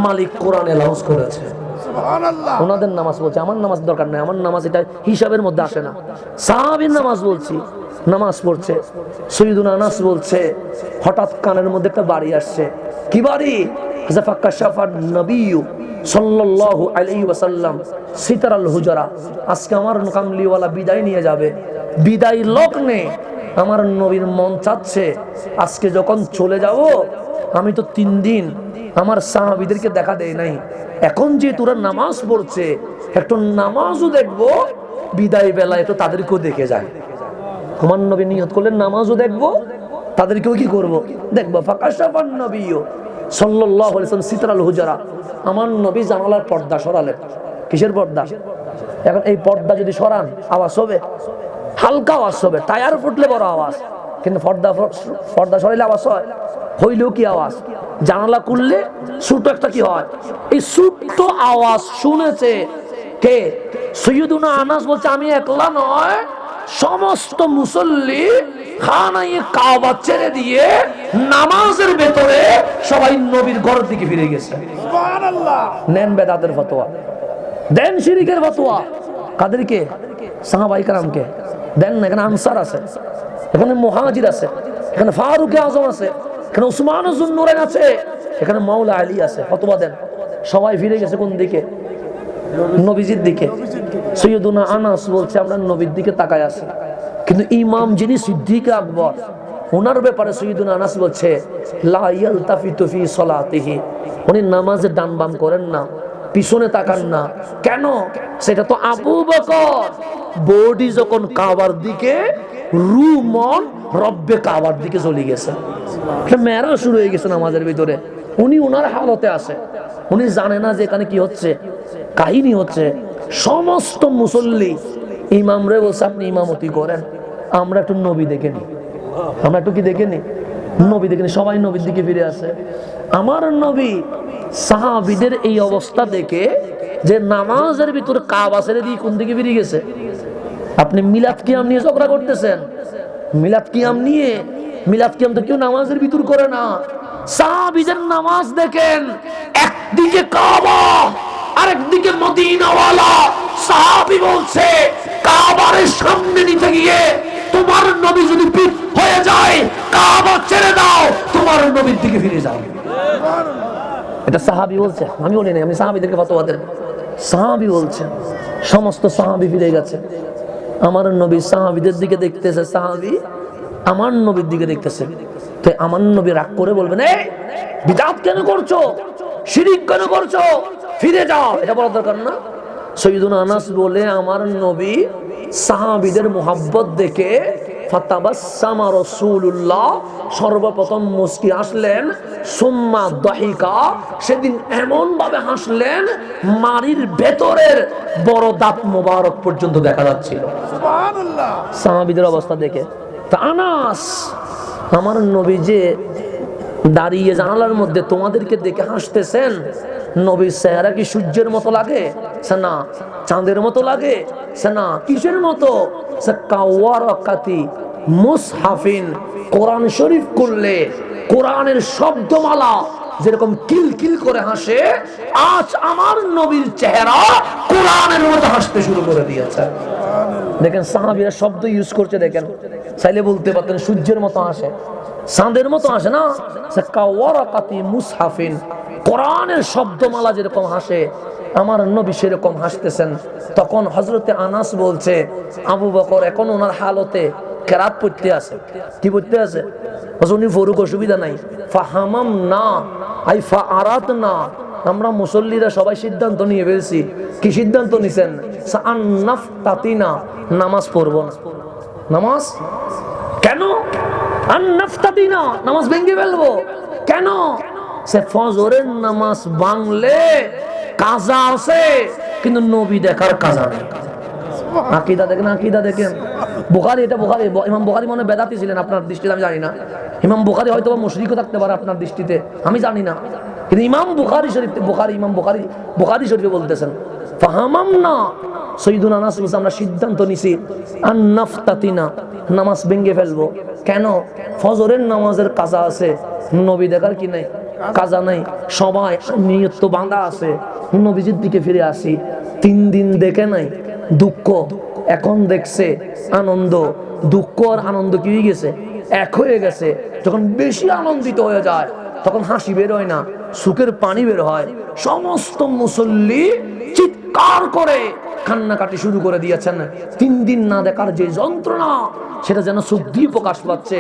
মালিক কোরআন এলাউন্স করেছে। ওনাদের নামাজ বলছে, আমার নামাজ দরকার নেই, আমার নামাজ এটা হিসাবের মধ্যে আসে না। সাহাবীর নামাজ বলছি, নামাজ পড়ছে। সৈয়দুনা আনাস বলছে হঠাৎ কানের মধ্যে একটা বাড়ি আসছে। কি বাড়ি? সাল্লাল্লাহু আলাইহি ওয়াসাল্লাম সিতারাল হুজরা। আজকে আমার কামলিওয়ালা বিদায় নিয়ে যাবে, বিদায় লগ্নে আমার নবীর মন চাচ্ছে আজকে যখন চলে যাব, আমি তো 3 দিন আমার সাহাবীদেরকে দেখা দেয় নাই, এখন যে তোরা নামাজ পড়ছে একটু নামাজও দেখবো, বিদায় বেলায় একটু তাদেরকেও দেখে যায়। আমার নবী নিয়ত করলেন নামাজও দেখবো, তাদেরকেও কি করবো? দেখবো। ফাকাশাফান নবিয়্যু সাল্লাল্লাহু আলাইহি ওয়াসাল্লাম সিতরাল হুজরা, আমার নবী জানালার পর্দা সরালেন। কিসের পর্দা? এখন এই পর্দা যদি সরান আওয়াজ হবে, হালকা আওয়াজ হবে। টায়ার ফুটলে বড় আওয়াজ, কিন্তু পর্দা সরাইলে আওয়াজ হয়? হইলেও কি আওয়াজ? জানালা খুললে ছোট একটা কি হয়? এই ছোট্ট আওয়াজ শুনেছে কে? সৈয়দুনা আনাস বলছে আমি একলা নয়, সমস্ত মুসল্লি খানায়ে কাবা ছেড়ে দিয়ে নামাজের ভেতরে সবাই নবীর ঘরের দিকে ফিরে গেছে। সুবহানাল্লাহ। নেন বেদাতের ফতোয়া, দেন শিরকের ফতোয়া। কাদেরকে? সাহাবায়ে কেরামকে দেন না। এখানে আনসার আছে, এখানে মুহাজির আছে, এখানে ফারুক আজম আছে, এখানে উসমান যুন্নুরাইন আছে, এখানে মাওলা আলী আছে। ফতোয়া দেন। সবাই ফিরে গেছে কোন দিকে? নবীজির দিকে। সৈয়দুনা আনাস বলছে আমরা নবীর দিকে তাকায় আছি, কিন্তু ইমাম যিনি সিদ্দিক আকবর, ওনার ব্যাপারে সৈয়দুনা আনাস বলছে লা ইয়ালতাফিতু ফি সালাতিহি, উনি নামাজে ডান বাম করেন না, পিছনে তাকান না। কেন? সেটা তো আবু বকর। বডি যখন কাবার দিকে, রু মন রব্বে কাবার দিকে চলে গেছে, মেরা শুরু হয়ে গেছে নামাজের ভিতরে। উনি ওনার হালতে আছে, উনি জানে না যে এখানে কি হচ্ছে, কাহিনী হচ্ছে। সমস্ত মুসল্লি ইমামরে বলছে আপনি ইমামতি করেন, আমরা একটু নবী দেখে নি, আমরা একটু কি দেখে নি, নবী দেখে নি। সবাই নবীর দিকে ফিরে আসে। আমার নবী সাহাবীদের এই অবস্থা দেখে যে নামাজের ভিতরে কাবা ছেড়ে দিয়ে কোন দিকে ফিরে গেছে। আপনি মিলাদ কিয়াম নিয়ে ঝগড়া করতেছেন, মিলাদ কিয়াম নিয়ে, মিলাদ কিয়াম তো কেউ নামাজের ভিতর করে না। সাহাবীদের নামাজ দেখেন, একদিকে কাবা আরেকদিকে মদিনাওয়ালা। সাহাবী বলছে কাবার সামনে নিতে গিয়ে তোমার নবী যদি পিঠ হয়ে যায়, কাবা ছেড়ে দাও, তোমার নবীর দিকে ফিরে যাও। এটা সাহাবী বলছে, আমি বলি না, আমি সাহাবীদেরকে ফতোয়া দেন। সাহাবী বলছেন, সমস্ত সাহাবী ফিরে গেছে। আমার নবী সাহাবীদের দিকে দেখতেছে, সাহাবী আমার নবীর দিকে দেখতেছে। তো আমার নবী রাগ করে বলবেন, এই বিদআত কেন করছো, শিরক কেন করছো, ফিরে যাও, এটা বলার দরকার না। সৈয়দুনা আনাস বলে, আমার নবী সাহাবীদের মুহাব্বত দেখে ফাতাবাসসামা রাসূলুল্লাহ, সর্বপ্রথম মুস্কি হাসলেন, সুম্মা দাহিকা, সেদিন এমন ভাবে হাসলেন মারির ভেতরের বড় দাঁত মোবারক পর্যন্ত দেখা যাচ্ছিল। সুবহানাল্লাহ। সাহাবীদের অবস্থা দেখে তা আনাস, আমার নবী যে দাঁড়িয়ে জানালার মধ্যে তোমাদেরকে দেখে হাসতেছেন, নবীর চেহারা কি সূর্যের মতো লাগে? সে না। চাঁদের মতো লাগে? সে না। কিসের মতো? সে কাওয়ারাকাতি মুসহাফিন, কোরআন শরীফ করলে কোরআনের শব্দমালা যেরকম কিল কিল করে হাসে, আজ আমার নবীর চেহারা কোরআনের মতো হাসতে শুরু করে দিয়েছে। দেখেন সাহাবীরা শব্দ ইউজ করছে, দেখেন চাইলে বলতে পারতেন সূর্যের মতো হাসে, চাঁদের মতো হাসে না, সে কাওয়ারাকাতি মুসহাফিন, কোরআনের শব্দমালা যেরকম হাসে আমার নবী সেরকম হাসতেছেন। তখন হযরতে আনাস বলছে, আবু বকর এখন ওনার হালতে কেরাত পড়তে আছে। কি পড়তে আছে? উনি ফরুক, অসুবিধা নাই। ফাহামাম না আই ফাআরাত না, আমরা মুসল্লিরা সবাই সিদ্ধান্ত নিয়ে ফেলছি। কি সিদ্ধান্ত নিছেন? সাআন্নাফতাতিনা, নামাজ পড়বো না। নামাজ কেন? আন্নাফতাতিনা, নামাজ ভেঙে ফেলবো কেন? সে ফজরের নামাজ ভাঙলে কাজা আছে, কিন্তু নবী দেখার কাজা নেই। আকীদা দেখেন, আকীদা দেখেন। বুখারী, এটা বুখারী, ইমাম বুখারী মনে বেদাতি ছিলেন আপনার দৃষ্টিতে, আমি জানি না। ইমাম বুখারী হয়তো মুশরিকও থাকতে পারে আপনার দৃষ্টিতে, আমি জানি না। কিন্তু ইমাম বুখারী শরীফ, ইমাম বুখারী শরীফে বলতেছেন, ফাহামামনা, সৈয়দুনা আনাস বলছে, আমরা সিদ্ধান্ত নিছি আন্নাফতাতিনা, নামাজ ভেঙে ফেলবো। কেন? ফজরের নামাজের কাজা আছে, নবী দেখার কি নাই? কাজা নাই। সবাই নিয়ত তো বাঁধা আছে, নবীজির দিকে ফিরে আসি। 3 দিন দেখে নাই দুঃখ, এখন দেখছে আনন্দ। দুঃখ আর আনন্দ কি হয়ে গেছে? এক হয়ে গেছে। যখন বেশি আনন্দিত হয়ে যায় তখন হাসি বের হয় না, সুখের পানি বের হয়। সমস্ত মুসল্লি চিৎকার করে কান্নাকাটি শুরু করে দিয়েছেন। 3 দিন না দেখার যে যন্ত্রণা, সেটা যেন চোখ দিয়ে প্রকাশ পাচ্ছে।